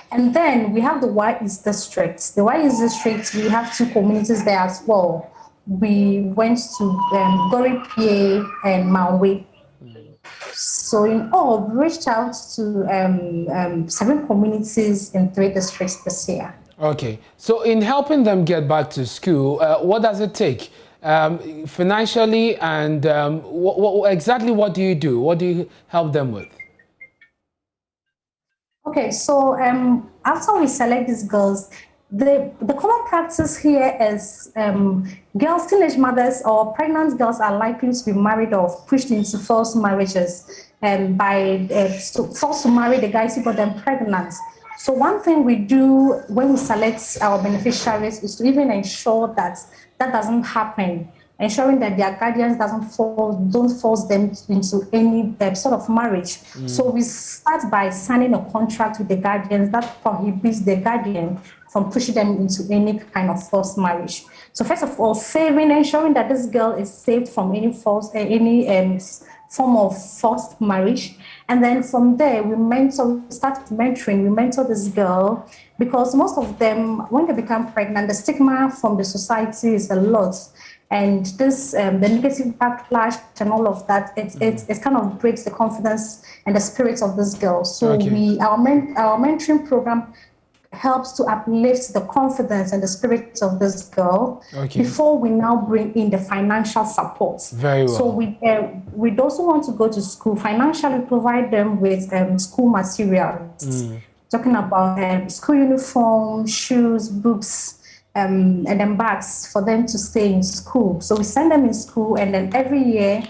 And then we have the Wild East district. The Wild East district, we have 2 communities there as well. We went to Gori Pie and Maui. So in all, we reached out to 7 communities in 3 districts this year. Okay, so in helping them get back to school, what does it take financially, and exactly what do you do? What do you help them with? Okay, so after we select these girls, the common practice here is girls, teenage mothers or pregnant girls are likely to be married or pushed into false marriages forced to marry the guys who got them pregnant. So one thing we do when we select our beneficiaries is to even ensure that that doesn't happen, ensuring that their guardians don't force them into any sort of marriage. So we start by signing a contract with the guardians that prohibits the guardian from pushing them into any kind of forced marriage. So first of all, ensuring that this girl is saved from any form of forced marriage. And then from there, we start mentoring, we mentor this girl, because most of them, when they become pregnant, the stigma from the society is a lot. And this, the negative backlash and all of that, it kind of breaks the confidence and the spirits of this girl. So our mentoring program helps to uplift the confidence and the spirit of this girl before we now bring in the financial support. Very well. So we also want to go to school, financially provide them with school materials, talking about school uniform, shoes, books, and then bags for them to stay in school. So we send them in school, and then every year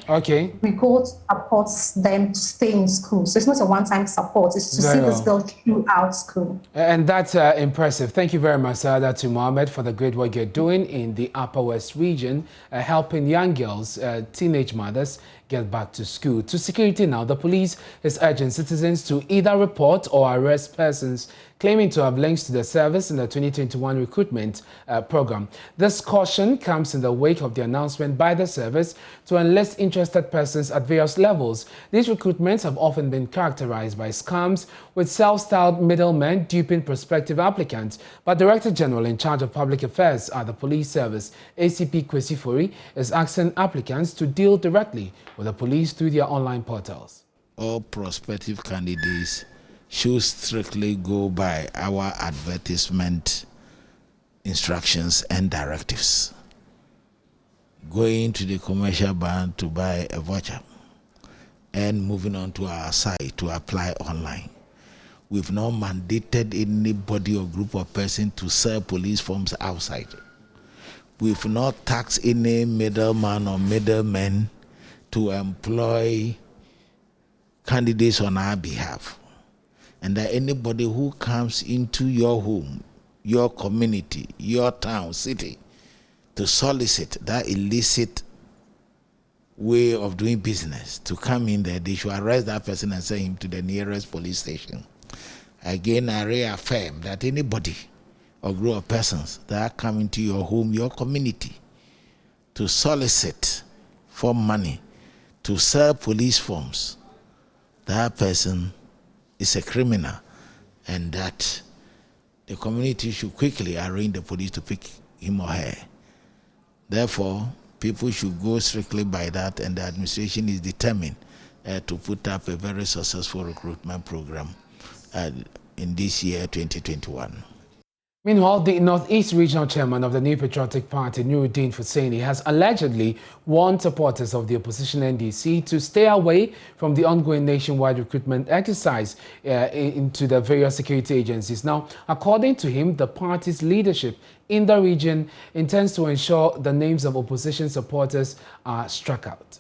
we go to support them to stay in school. So it's not a one-time support, it's to see this girl throughout school. And that's impressive. Thank you very much, SAUDATU Mohammed, for the great work you're doing in the Upper West region, helping young girls, teenage mothers, get back to school. To security now, the police is urging citizens to either report or arrest persons claiming to have links to the service in the 2021 recruitment program. This caution comes in the wake of the announcement by the service to enlist interested persons at various levels. These recruitments have often been characterized by scams, with self-styled middlemen duping prospective applicants. But Director General in charge of public affairs at the police service, ACP QUARRY, is asking applicants to deal directly with the police through their online portals. All prospective candidates should strictly go by our advertisement instructions and directives. Going to the commercial bank to buy a voucher and moving on to our site to apply online. We've not mandated anybody or group of persons to sell police forms outside. We've not taxed any middleman or middlemen to employ candidates on our behalf. And that anybody who comes into your home, your community, your town, city, to solicit that illicit way of doing business, to come in there, they should arrest that person and send him to the nearest police station. Again, I reaffirm that anybody or group of persons that are coming to your home, your community, to solicit for money, to sell police forms, that person is a criminal, and that the community should quickly arrange the police to pick him or her. Therefore, people should go strictly by that, and the administration is determined to put up a very successful recruitment program in this year, 2021. Meanwhile, the Northeast Regional Chairman of the New Patriotic Party, Nuruddin Hussaini, has allegedly warned supporters of the opposition NDC to stay away from the ongoing nationwide recruitment exercise into the various security agencies. Now, according to him, the party's leadership in the region intends to ensure the names of opposition supporters are struck out.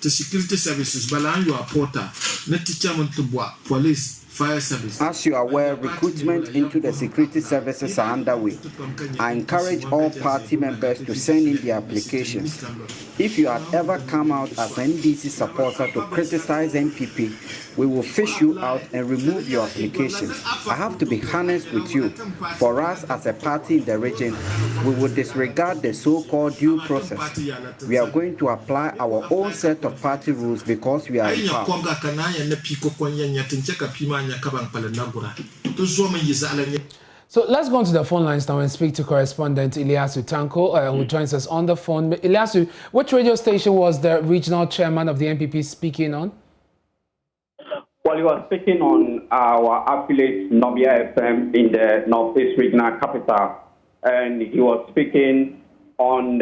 The security services, Balanyo Porter, police, fire service. As you are aware, recruitment into the security services are underway. I encourage all party members to send in their applications. If you had ever come out as an NDC supporter to criticize NPP, we will fish you out and remove your application. I have to be honest with you. For us as a party in the region, we will disregard the so-called due process. We are going to apply our own set of party rules because we are in power. So let's go on to the phone lines now and speak to correspondent Ilyasu Tanko, who joins us on the phone. Ilyasu, which radio station was the regional chairman of the NPP speaking on? Well, he was speaking on our affiliate Nobia FM in the Northeast Regional Capital, and he was speaking on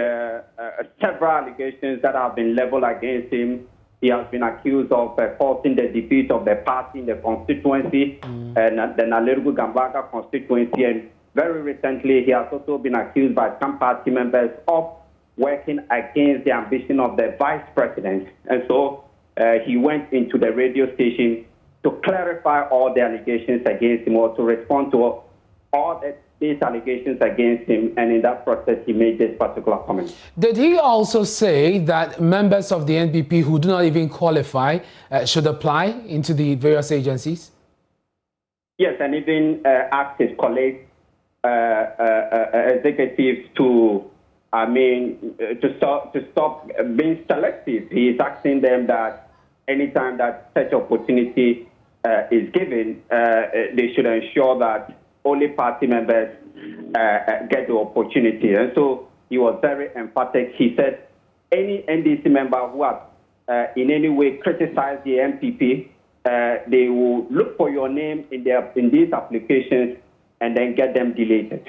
several allegations that have been leveled against him. He has been accused of forcing the defeat of the party in the constituency, and the Nalerugu Gambaka constituency. And very recently, he has also been accused by some party members of working against the ambition of the vice president. And so he went into the radio station to clarify all the allegations against him, or to respond to all these allegations against him, and in that process he made this particular comment. Did he also say that members of the NPP who do not even qualify should apply into the various agencies? Yes, and even asked his colleagues, executives to stop being selective. He is asking them that anytime that such opportunity is given, they should ensure that only party members get the opportunity. And so he was very emphatic. He said any NDC member who has in any way criticized the MPP, they will look for your name in these applications and then get them deleted.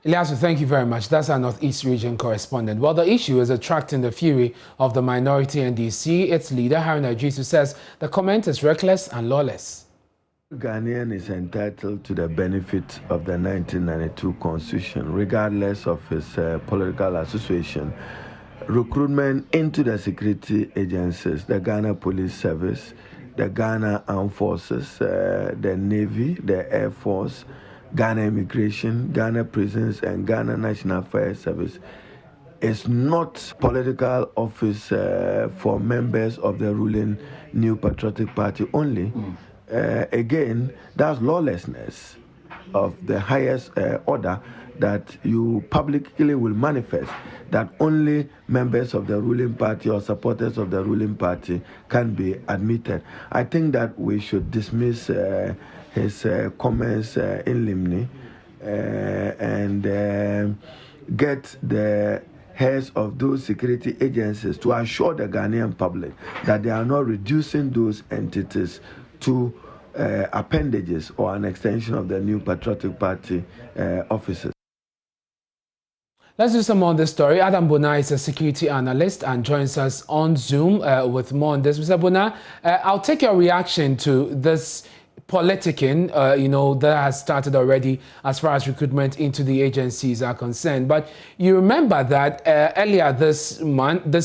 Ilyasu, thank you very much. That's our Northeast Region correspondent. Well, the issue is attracting the fury of the minority NDC. Its leader, Haruna Idrisu, says the comment is reckless and lawless. Ghanaian is entitled to the benefit of the 1992 Constitution, regardless of his political association. Recruitment into the security agencies, the Ghana Police Service, the Ghana Armed Forces, the Navy, the Air Force, Ghana Immigration, Ghana Prisons, and Ghana National Fire Service is not political office for members of the ruling New Patriotic Party only. Again, that's lawlessness of the highest order that you publicly will manifest that only members of the ruling party or supporters of the ruling party can be admitted. I think that we should dismiss his comments in limine and get the heads of those security agencies to assure the Ghanaian public that they are not reducing those entities to appendages or an extension of the New Patriotic Party offices. Let's do some more on this story. Adam Bona is a security analyst and joins us on Zoom with more on this. Mr. Bona, I'll take your reaction to this politicking, that has started already as far as recruitment into the agencies are concerned. But you remember that earlier this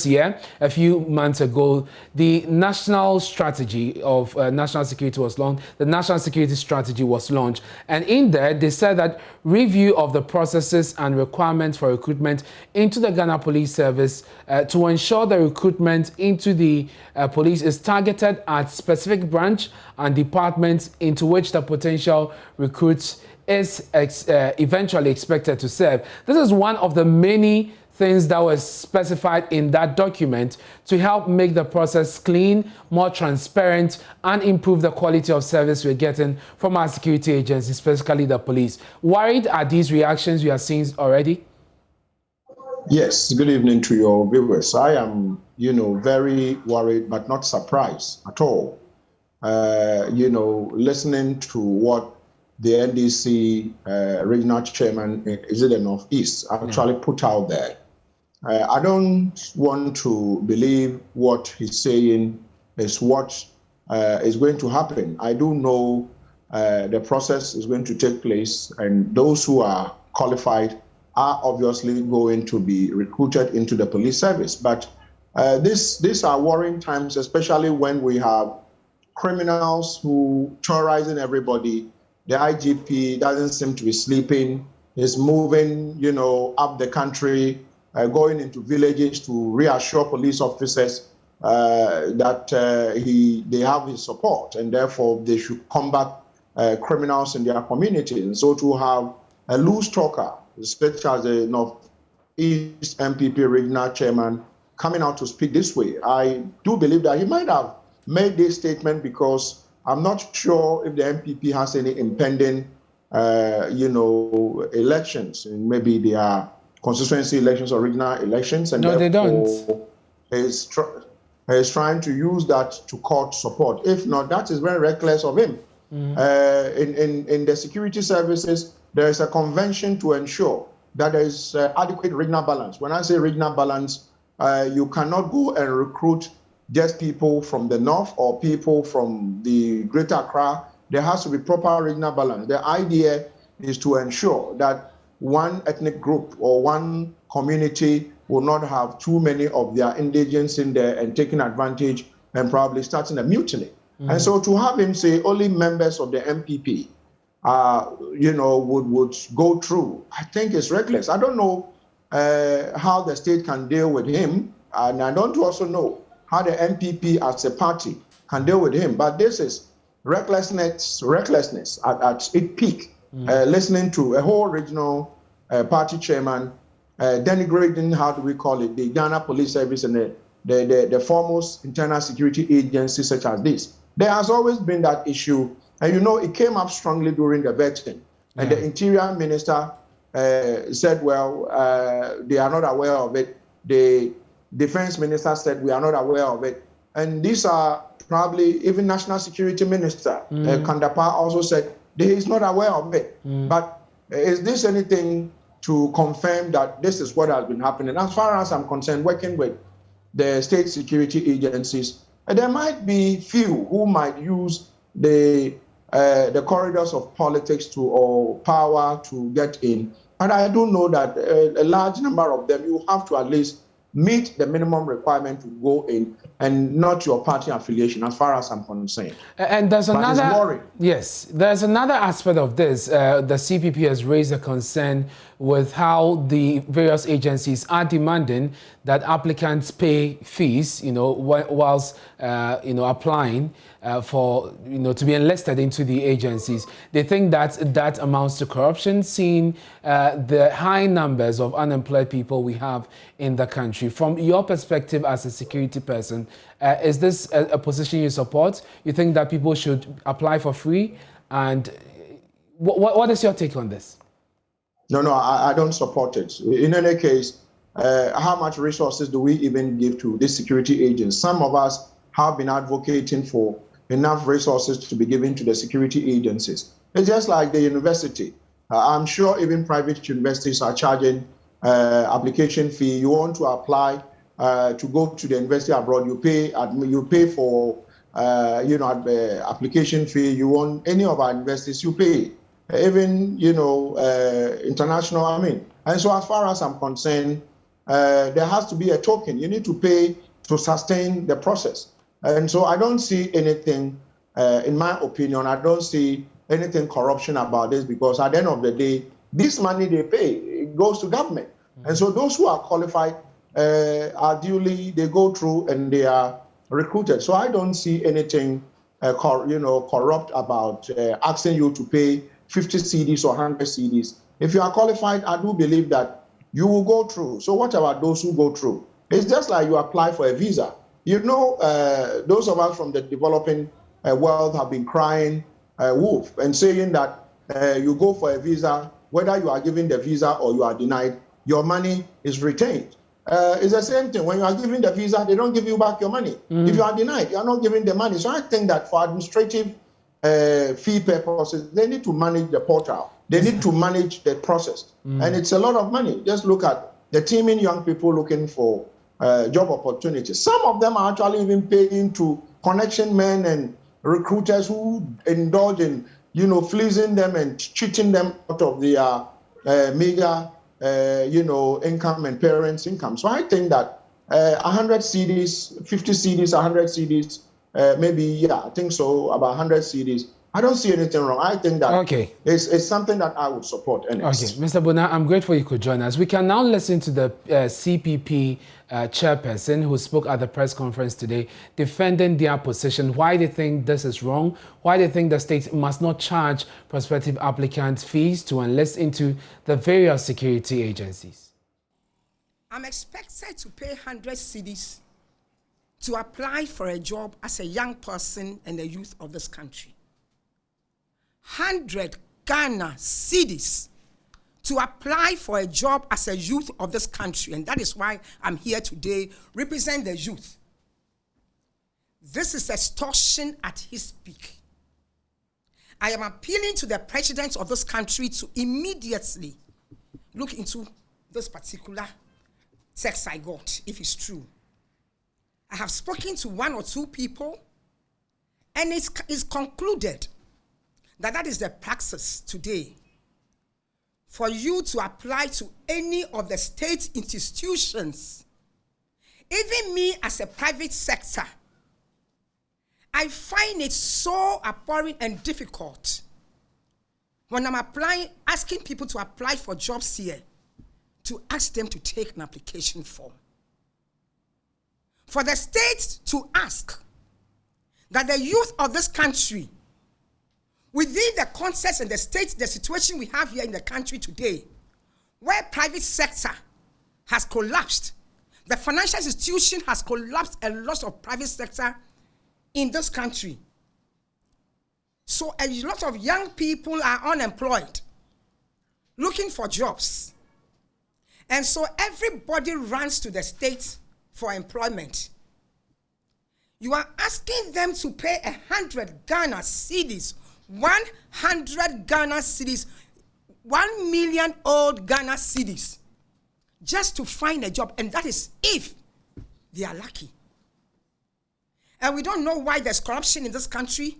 year, a few months ago, the national strategy of national security was launched. The national security strategy was launched. And in there, they said that review of the processes and requirements for recruitment into the Ghana Police Service to ensure the recruitment into the police is targeted at specific branch and departments into which the potential recruits is eventually expected to serve. This is one of the many things that was specified in that document to help make the process clean, more transparent, and improve the quality of service we're getting from our security agencies, specifically the police. Worried are these reactions we are seeing already? Yes, good evening to your viewers. I am, very worried, but not surprised at all. Listening to what the NDC regional chairman is it the Northeast actually put out there. I don't want to believe what he's saying is what is going to happen. I do know the process is going to take place, and those who are qualified are obviously going to be recruited into the police service. But these are worrying times, especially when we have criminals who terrorizing everybody. The IGP doesn't seem to be sleeping. He's moving, up the country, going into villages to reassure police officers that they have his support, and therefore they should combat criminals in their community. And so to have a loose talker, such as the Northeast MPP regional chairman, coming out to speak this way, I do believe that he might have made this statement because I'm not sure if the MPP has any impending, elections. And maybe they are constituency elections or regional elections. And no, they don't. He's trying to use that to court support. If not, that is very reckless of him. In the security services, there is a convention to ensure that there is adequate regional balance. When I say regional balance, you cannot go and recruit just people from the north or people from the Greater Accra. There has to be proper regional balance. The idea is to ensure that one ethnic group or one community will not have too many of their indigents in there and taking advantage and probably starting a mutiny. And so to have him say only members of the MPP, would go through, I think it's reckless. I don't know how the state can deal with him, and I don't also know how the MPP as a party can deal with him. But this is recklessness at its peak. Listening to a whole regional party chairman denigrating, how do we call it, the Ghana Police Service and the foremost internal security agencies such as this. There has always been that issue, and it came up strongly during the vetting. And the Interior Minister said, well, they are not aware of it. The Defense Minister said, we are not aware of it. And these are probably even National Security Minister, Kandapa, also said, he is not aware of it. But is this anything to confirm that this is what has been happening? As far as I'm concerned, working with the state security agencies, there might be few who might use the the corridors of politics or power to get in. And I do know that a large number of them, you have to at least meet the minimum requirement to go in, and not your party affiliation, as far as I'm concerned. And there's another, yes, there's another aspect of this. The CPP has raised a concern with how the various agencies are demanding that applicants pay fees, whilst applying for to be enlisted into the agencies. They think that amounts to corruption, seeing the high numbers of unemployed people we have in the country. From your perspective as a security person, is this a position you support? You think that people should apply for free? And what is your take on this? No, I don't support it. In any case, how much resources do we even give to these security agents? Some of us have been advocating for enough resources to be given to the security agencies. It's just like the university. I'm sure even private universities are charging application fee. You want to apply to go to the university abroad, you pay for application fee. You want any of our universities, you pay. Even international. And so as far as I'm concerned, there has to be a token. You need to pay to sustain the process. And so I don't see anything, in my opinion, I don't see anything corruption about this, because at the end of the day, this money they pay, it goes to government. And so those who are qualified are duly, they go through and they are recruited. So I don't see anything corrupt about asking you to pay 50 CDs or 100 CDs. If you are qualified, I do believe that you will go through. So what about those who go through? It's just like you apply for a visa. Those of us from the developing world have been crying wolf and saying that you go for a visa, whether you are given the visa or you are denied, your money is retained. It's the same thing. When you are given the visa, they don't give you back your money. If you are denied, you are not given the money. So I think that for administrative fee purposes, they need to manage the portal. They need to manage the process. And it's a lot of money. Just look at the teeming young people looking for job opportunities. Some of them are actually even paying to connection men and recruiters who indulge in, fleecing them and cheating them out of their meager, income and parents' income. So I think that 100 CDs, 50 CDs, 100 CDs, maybe, I think so, about 100 CDs. I don't see anything wrong. I think that it's something that I would support. Okay, Mr. Bona, I'm grateful you could join us. We can now listen to the CPP chairperson who spoke at the press conference today, defending their position, why they think this is wrong, why they think the state must not charge prospective applicants fees to enlist into the various security agencies. I'm expected to pay 100 CDs to apply for a job as a young person and a youth of this country. 100 Ghana cedis to apply for a job as a youth of this country, and that is why I'm here today, represent the youth. This is extortion at his peak. I am appealing to the president of this country to immediately look into this particular text I got, if it's true. I have spoken to one or two people, and it's concluded that is the praxis today. For you to apply to any of the state institutions, even me as a private sector, I find it so abhorrent and difficult when I'm asking people to apply for jobs here, to ask them to take an application form. For the state to ask that the youth of this country, within the context and the state, the situation we have here in the country today, where private sector has collapsed, the financial institution has collapsed, a lot of private sector in this country. So a lot of young people are unemployed, looking for jobs. And so everybody runs to the state for employment. You are asking them to pay 100 Ghana cedis, 100 Ghana cedis, 1 million old Ghana cedis, just to find a job, and that is if they are lucky. And we don't know why there's corruption in this country.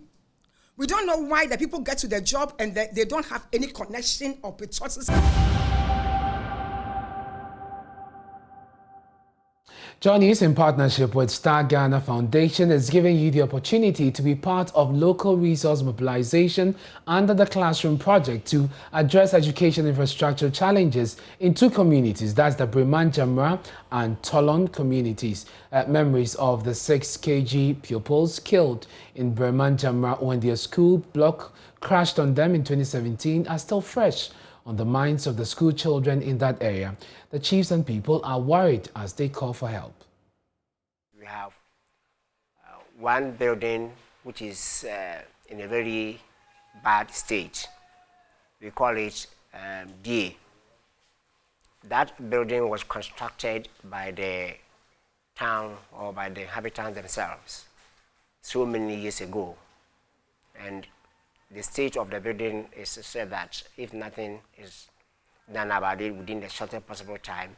We don't know why the people get to their job and they don't have any connection or resources. Johnny's, in partnership with Star Ghana Foundation, is giving you the opportunity to be part of local resource mobilization under the Classroom Project to address education infrastructure challenges in two communities, that's the Breman Jamra and Tolon communities. Memories of the 6 KG pupils killed in Breman Jamra when their school block crashed on them in 2017 are still fresh on the minds of the school children in that area. The chiefs and people are worried as they call for help. We have one building which is in a very bad state. We call it DA. That building was constructed by the town or by the inhabitants themselves so many years ago. And the state of the building is said that if nothing is done about it within the shortest possible time,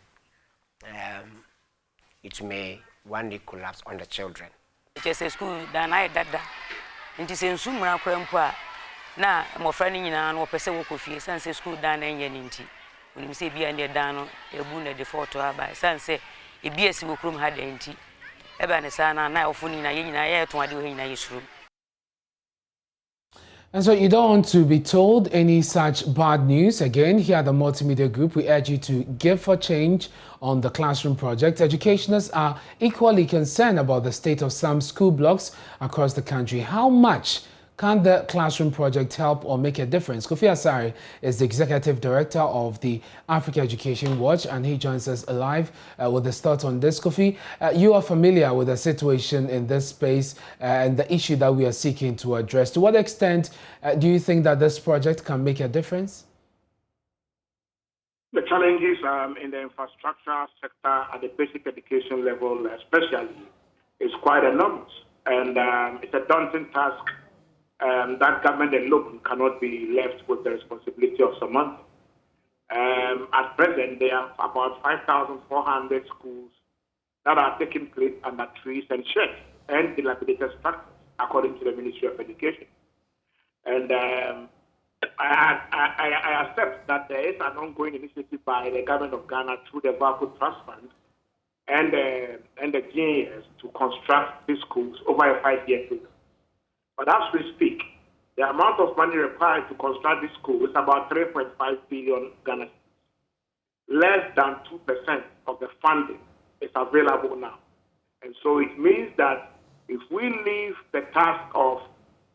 it may one day collapse on the children. It's a school that I did that. It is in Sumra Quempa. Now, my friend in an opera coffee, Sanse school down in Yaninti. When you say behind the dano, a boon at the photo by Sanse, a BS room had empty. Ebanesana, now phone in a year to do in a room. And so you don't want to be told any such bad news. Again, here at the Multimedia Group, we urge you to give for change on the Classroom Project. Educationers are equally concerned about the state of some school blocks across the country. How much can the Classroom Project help or make a difference? KOFI Asare is the Executive Director of the Africa Education Watch, and he joins us live with his thoughts on this. KOFI, you are familiar with the situation in this space and the issue that we are seeking to address. To what extent do you think that this project can make a difference? The challenges in the infrastructure sector at the basic education level especially is quite enormous, and it's a daunting task. That government alone cannot be left with the responsibility of surmounting. At present, there are about 5,400 schools that are taking place under trees and sheds and dilapidated structures, according to the Ministry of Education. And I accept that there is an ongoing initiative by the government of Ghana through the Vaco Trust Fund and the GAS to construct these schools over a 5-year period. But as we speak, the amount of money required to construct this school is about 3.5 billion Ghana. Less than 2% of the funding is available now. And so it means that if we leave the task of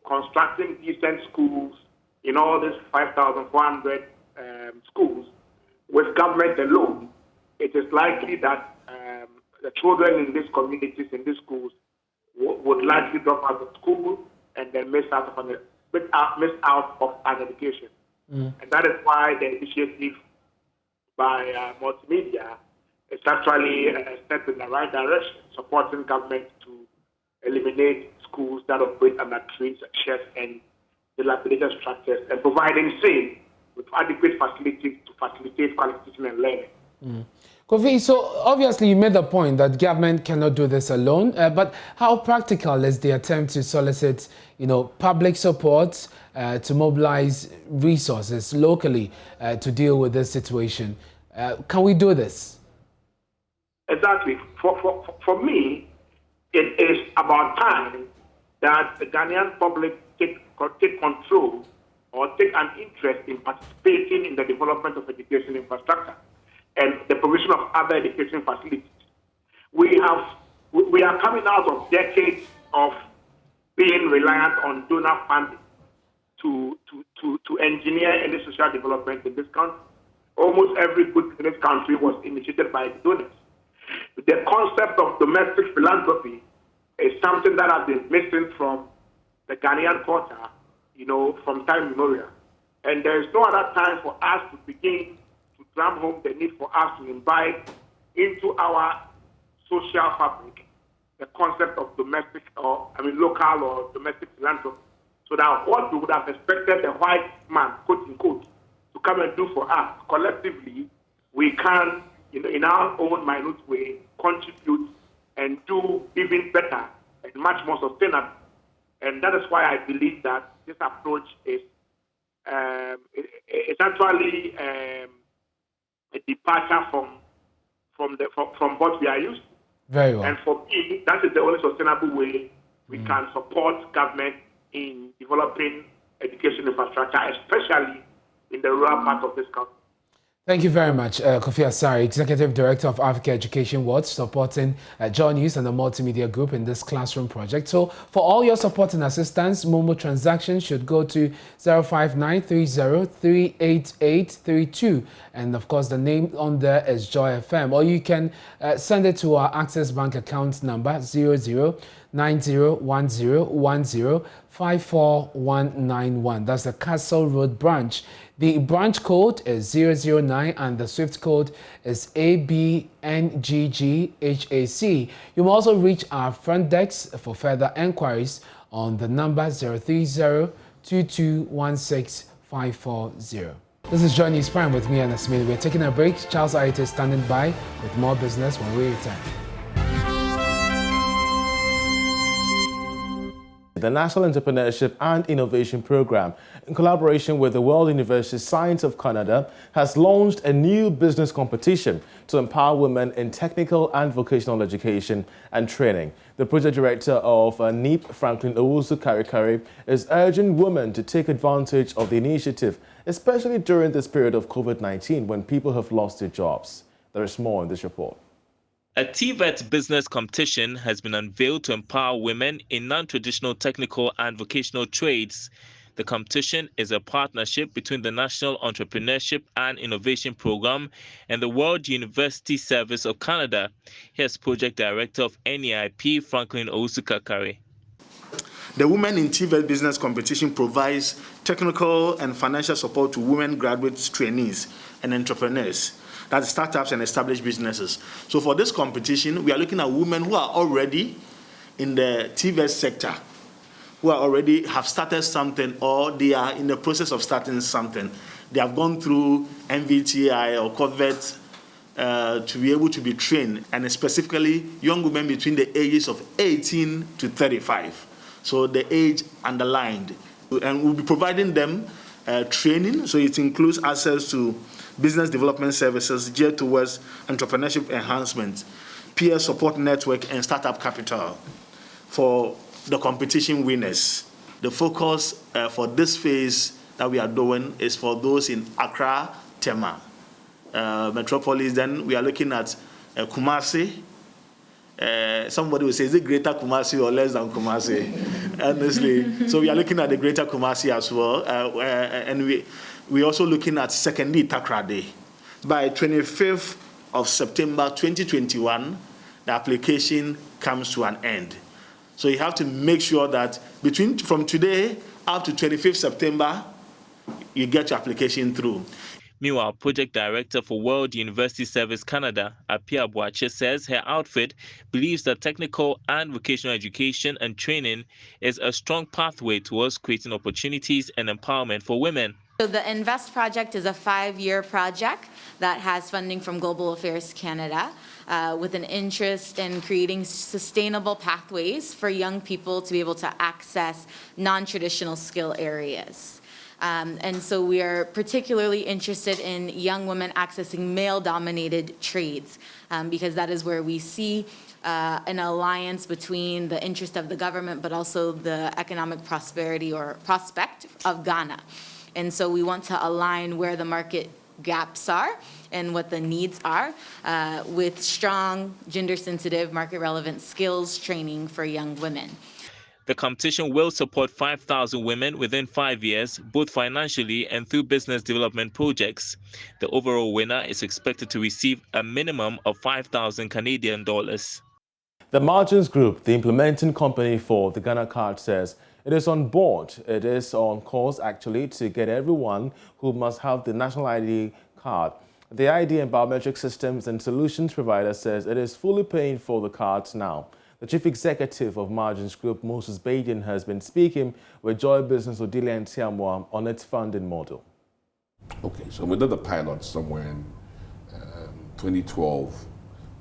constructing decent schools in all these 5,400 schools with government alone, it is likely that the children in these communities, in these schools, would likely drop out of school and then miss out of an education. And that is why the initiative by Multimedia is actually a step in the right direction, supporting government to eliminate schools that operate under trees, sheds, and dilapidated structures, and providing SAIL with adequate facilities to facilitate qualification and learning. KOFI, so obviously you made the point that government cannot do this alone, but how practical is the attempt to solicit, public support to mobilize resources locally to deal with this situation? Can we do this? Exactly. For me, it is about time that the Ghanaian public take control or take an interest in participating in the development of education infrastructure and the provision of other education facilities. We are coming out of decades of being reliant on donor funding to engineer any social development in this country. Almost every good in this country was initiated by donors. The concept of domestic philanthropy is something that has been missing from the Ghanaian culture, from time immemorial. And there is no other time for us to begin to drum home the need for us to invite into our social fabric the concept of local or domestic philanthropy, so that what we would have expected the white man, quote unquote, to come and do for us collectively, we can, in our own minute way, contribute and do even better and much more sustainable. And that is why I believe that this approach is it's actually a departure from what we are used to. Very well. And for me, that is the only sustainable way we can support government in developing education infrastructure, especially in the rural part of this country. Thank you very much, Kofi Asare, Executive Director of Africa Education Watch, supporting Joy News and the Multimedia Group in this classroom project. So, for all your support and assistance, Momo transactions should go to 05930388832. And of course, the name on there is Joy FM. Or you can send it to our Access Bank account number 00901010549191. That's the Castle Road branch. The branch code is 009 and the SWIFT code is ABNGGHAC. You may also reach our front desk for further enquiries on the number 030-2216-540. This is Joy News Prime with me, Anna Smith. We're taking a break. Charles Ayete is standing by with more business when we return. The National Entrepreneurship and Innovation Program, in collaboration with the World University Science of Canada, has launched a new business competition to empower women in technical and vocational education and training. The project director of NEEP, Franklin Owusu-Karikari, is urging women to take advantage of the initiative, especially during this period of COVID-19 when people have lost their jobs. There is more in this report. A TVET business competition has been unveiled to empower women in non-traditional technical and vocational trades. The competition is a partnership between the National Entrepreneurship and Innovation Program and the World University Service of Canada. Here's Project Director of NEIP, Franklin Owusu-Karikari. The Women in TVET business competition provides technical and financial support to women graduates, trainees, and entrepreneurs. That's startups and established businesses. So for this competition, we are looking at women who are already in the TVET sector, who are already have started something or they are in the process of starting something. They have gone through MVTI or COVET to be able to be trained, and specifically young women between the ages of 18 to 35. So the age underlined. And we'll be providing them training, so it includes access to business development services geared towards entrepreneurship enhancement, peer support network, and startup capital for the competition winners. The focus for this phase that we are doing is for those in Accra, Tema, metropolis. Then we are looking at Kumasi. Somebody will say, is it greater Kumasi or less than Kumasi? Honestly. So we are looking at the greater Kumasi as well. And we're also looking at secondly Takrade. By 25th of September 2021, the application comes to an end. So you have to make sure that from today up to 25th September, you get your application through. Meanwhile, Project Director for World University Service Canada, Apia Boache, says her outfit believes that technical and vocational education and training is a strong pathway towards creating opportunities and empowerment for women. So the INVEST project is a 5-year project that has funding from Global Affairs Canada with an interest in creating sustainable pathways for young people to be able to access non-traditional skill areas. And so we are particularly interested in young women accessing male-dominated trades because that is where we see an alliance between the interest of the government but also the economic prosperity or prospect of Ghana. And so we want to align where the market gaps are and what the needs are with strong, gender-sensitive, market-relevant skills training for young women. The competition will support 5,000 women within 5 years, both financially and through business development projects. The overall winner is expected to receive a minimum of 5,000 Canadian dollars. The Margins Group, the implementing company for the Ghana card, says it is on board. It is on course, actually, to get everyone who must have the national ID card. The ID and biometric systems and solutions provider says it is fully paying for the cards now. The chief executive of Margins Group, Moses Badian, has been speaking with Joy Business Odilia and Tiamwa on its funding model. Okay, so we did a pilot somewhere in 2012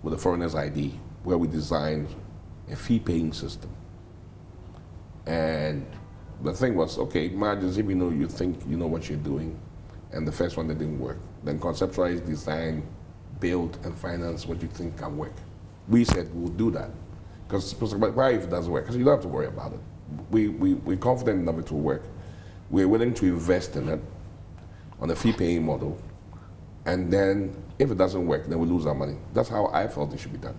with the Foreigner's ID, where we designed a fee-paying system. And the thing was, okay, margins, if you think you know what you're doing, and the first one that didn't work, then conceptualize, design, build, and finance what you think can work. We said we'll do that. Because why if it doesn't work? Because you don't have to worry about it. We're confident enough it will work. We're willing to invest in it on a fee-paying model, and then if it doesn't work, then we lose our money. That's how I felt it should be done.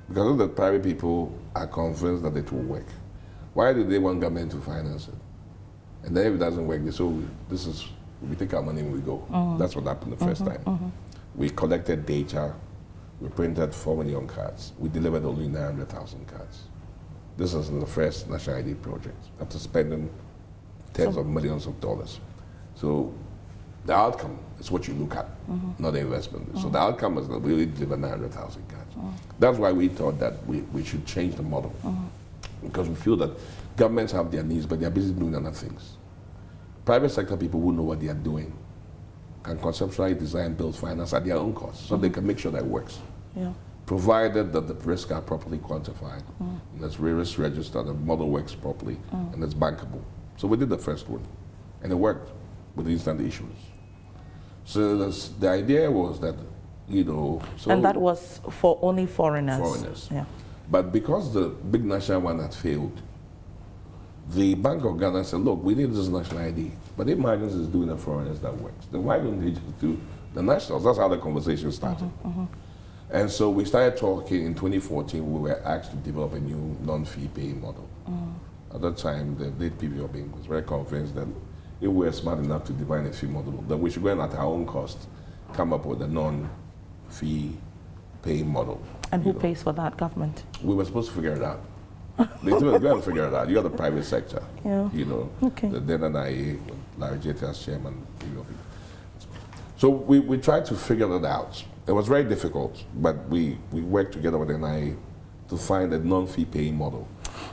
Because if the private people are convinced that it will work, why do they want government to finance it? And then if it doesn't work, they say, we take our money and we go. That's what happened the first time. We collected data, we printed 4 million cards. We delivered only 900,000 cards. This is the first national ID project, after spending tens of millions of dollars. So the outcome is what you look at, not the investment. So the outcome is that we really delivered 900,000 cards. That's why we thought that we should change the model. Because we feel that governments have their needs, but they're busy doing other things. Private sector people who know what they are doing can conceptualize, design, build, finance at their own cost, so they can make sure that it works. Provided that the risks are properly quantified, and there's risk registered, the model works properly, and it's bankable. So we did the first one, and it worked with instant issues. So the idea was that, and that was for only foreigners. Foreigners. Yeah. But because the big national one had failed, the Bank of Ghana said, look, we need this national ID. But if migrants is doing the foreigners, that works. Then why don't they just do the nationals? That's how the conversation started. And so we started talking in 2014. We were asked to develop a new non-fee paying model. At that time, the late PVO was very convinced that if we were smart enough to define a fee model, that we should go in at our own cost, come up with a non-fee paying model. And who pays for that? Government? We were supposed to figure it out. They told us, we have to figure it out. You're the private sector. Okay. The then NIA, Larry J.T. as chairman. So we tried to figure that out. It was very difficult, but we worked together with NIA to find a non-fee paying model.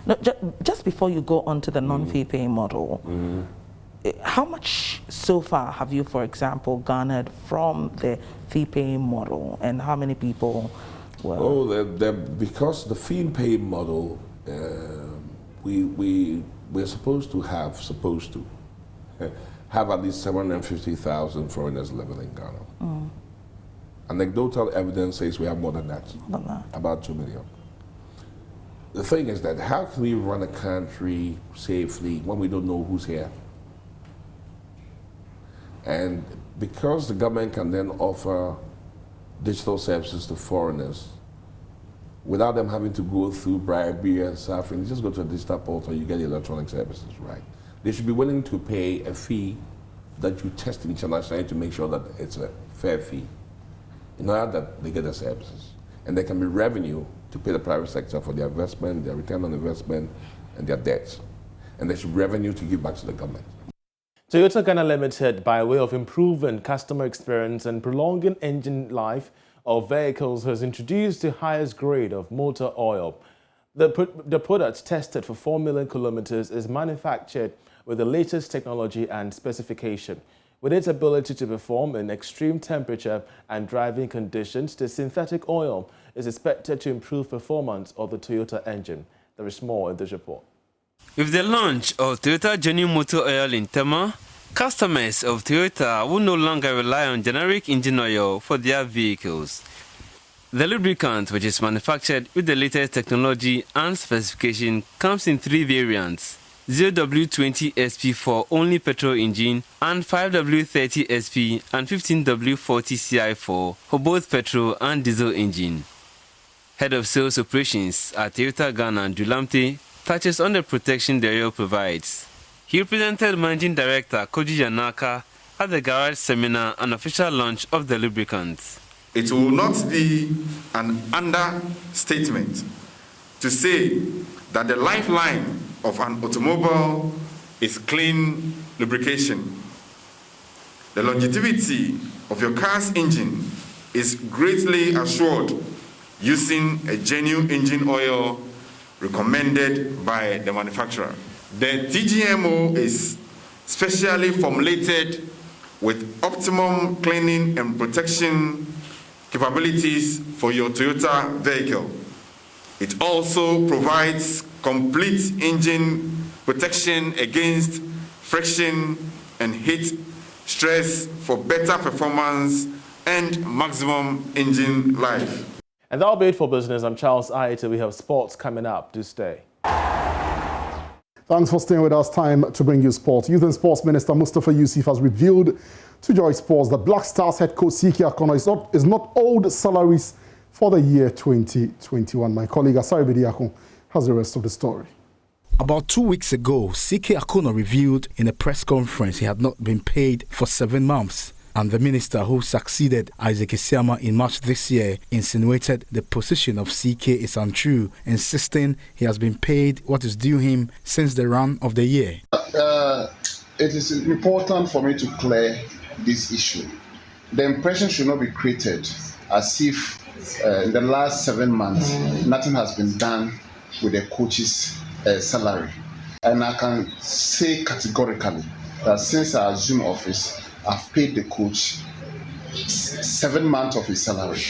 No, just before you go on to the non-fee paying model, how much so far have you, for example, garnered from the fee paying model, and how many people were? Because the fee paying model, we're supposed to have at least 750,000 foreigners living in Ghana. Anecdotal evidence says we have more than that, about 2 million. The thing is that how can we run a country safely when we don't know who's here? And because the government can then offer digital services to foreigners without them having to go through bribery and suffering, you just go to a digital portal, you get the electronic services, right? They should be willing to pay a fee that you test internationally to make sure that it's a fair fee, in order that they get the services. And there can be revenue to pay the private sector for their investment, their return on investment, and their debts. And there should be revenue to give back to the government. Toyota Ghana Limited, by way of improving customer experience and prolonging engine life of vehicles, has introduced the highest grade of motor oil. The product, tested for 4 million kilometers, is manufactured with the latest technology and specification. With its ability to perform in extreme temperature and driving conditions, the synthetic oil is expected to improve performance of the Toyota engine. There is more in this report. With the launch of Toyota Genuine Motor Oil in Tema, customers of Toyota will no longer rely on generic engine oil for their vehicles. The lubricant, which is manufactured with the latest technology and specification, comes in 3 variants: 0W20 SP for only petrol engine, and 5W30 SP and 15W40 CI4 for both petrol and diesel engine. Head of Sales Operations at Toyota Ghana, Dulamte, touches on the protection the oil provides. He represented Managing Director Koji Yanaka at the Garage Seminar and official launch of the lubricant. It will not be an understatement to say that the lifeline of an automobile is clean lubrication. The longevity of your car's engine is greatly assured using a genuine engine oil recommended by the manufacturer. The TGMO is specially formulated with optimum cleaning and protection capabilities for your Toyota vehicle. It also provides complete engine protection against friction and heat stress for better performance and maximum engine life. And that'll be it for business. I'm Charles Ayete. We have sports coming up. Do stay. Thanks for staying with us. Time to bring you sports. Youth and Sports Minister Mustafa Yusuf has revealed to Joy Sports that Black Stars head coach QUAKYI Akono is not owed salaries for the year 2021. My colleague Asari Bediako has the rest of the story. About 2 weeks ago, QUAKYI Akono revealed in a press conference he had not been paid for 7 months. And the minister who succeeded Isaac Isiama in March this year insinuated the position of CK is untrue, insisting he has been paid what is due him since the run of the year. It is important for me to clear this issue. The impression should not be created as if in the last 7 months nothing has been done with the coach's salary. And I can say categorically that since I assumed office, I've paid the coach 7 months of his salary.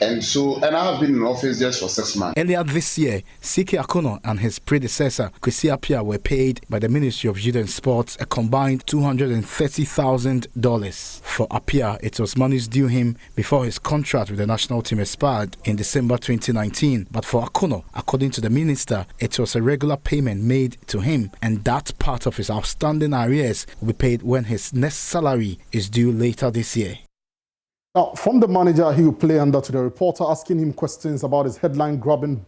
And I have been in office just for 6 months. Earlier this year, QUAKYI Akono and his predecessor, Kwesi Appiah, were paid by the Ministry of Youth and Sports a combined $230,000. For Appiah, it was monies due him before his contract with the national team expired in December 2019. But for Akono, according to the minister, it was a regular payment made to him, and that part of his outstanding arrears will be paid when his next salary is due later this year. Now, from the manager, he will play under to the reporter asking him questions about his headline-grabbing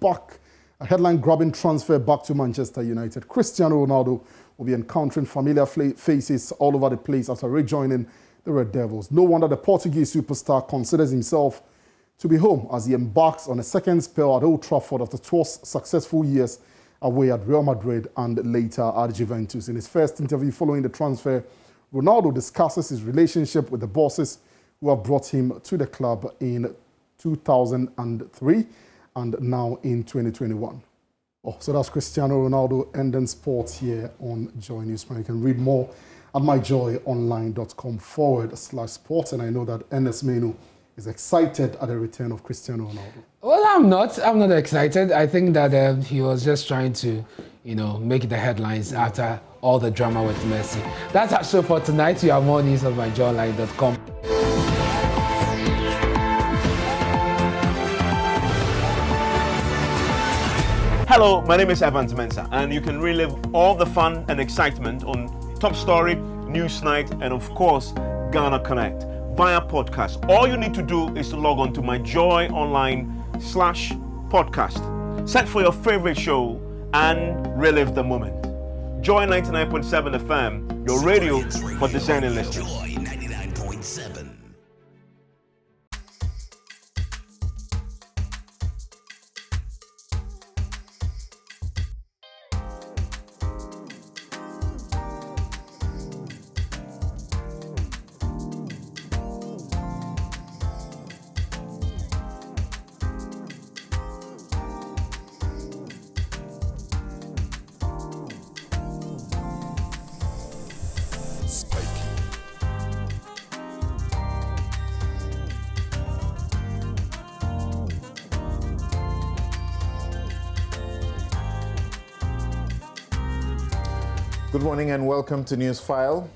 transfer back to Manchester United. Cristiano Ronaldo will be encountering familiar faces all over the place after rejoining the Red Devils. No wonder the Portuguese superstar considers himself to be home as he embarks on a second spell at Old Trafford after 2 successful years away at Real Madrid and later at Juventus. In his first interview following the transfer, Ronaldo discusses his relationship with the bosses who have brought him to the club in 2003 and now in 2021. So that's Cristiano Ronaldo ending sports here on Joy News. You can read more at myjoyonline.com/sports. And I know that Ernest Menu is excited at the return of Cristiano Ronaldo. Well, I'm not excited. I think that he was just trying to, make the headlines after all the drama with Messi. That's our show for tonight. You have more news on myjoyonline.com. Hello, my name is Evans Mensah, and you can relive all the fun and excitement on Top Story, Newsnight, and of course, Ghana Connect via podcast. All you need to do is to log on to myjoyonline/podcast. Search for your favorite show and relive the moment. Joy 99.7 FM, your radio for discerning listeners. Joy 99.7. Good morning and welcome to News File.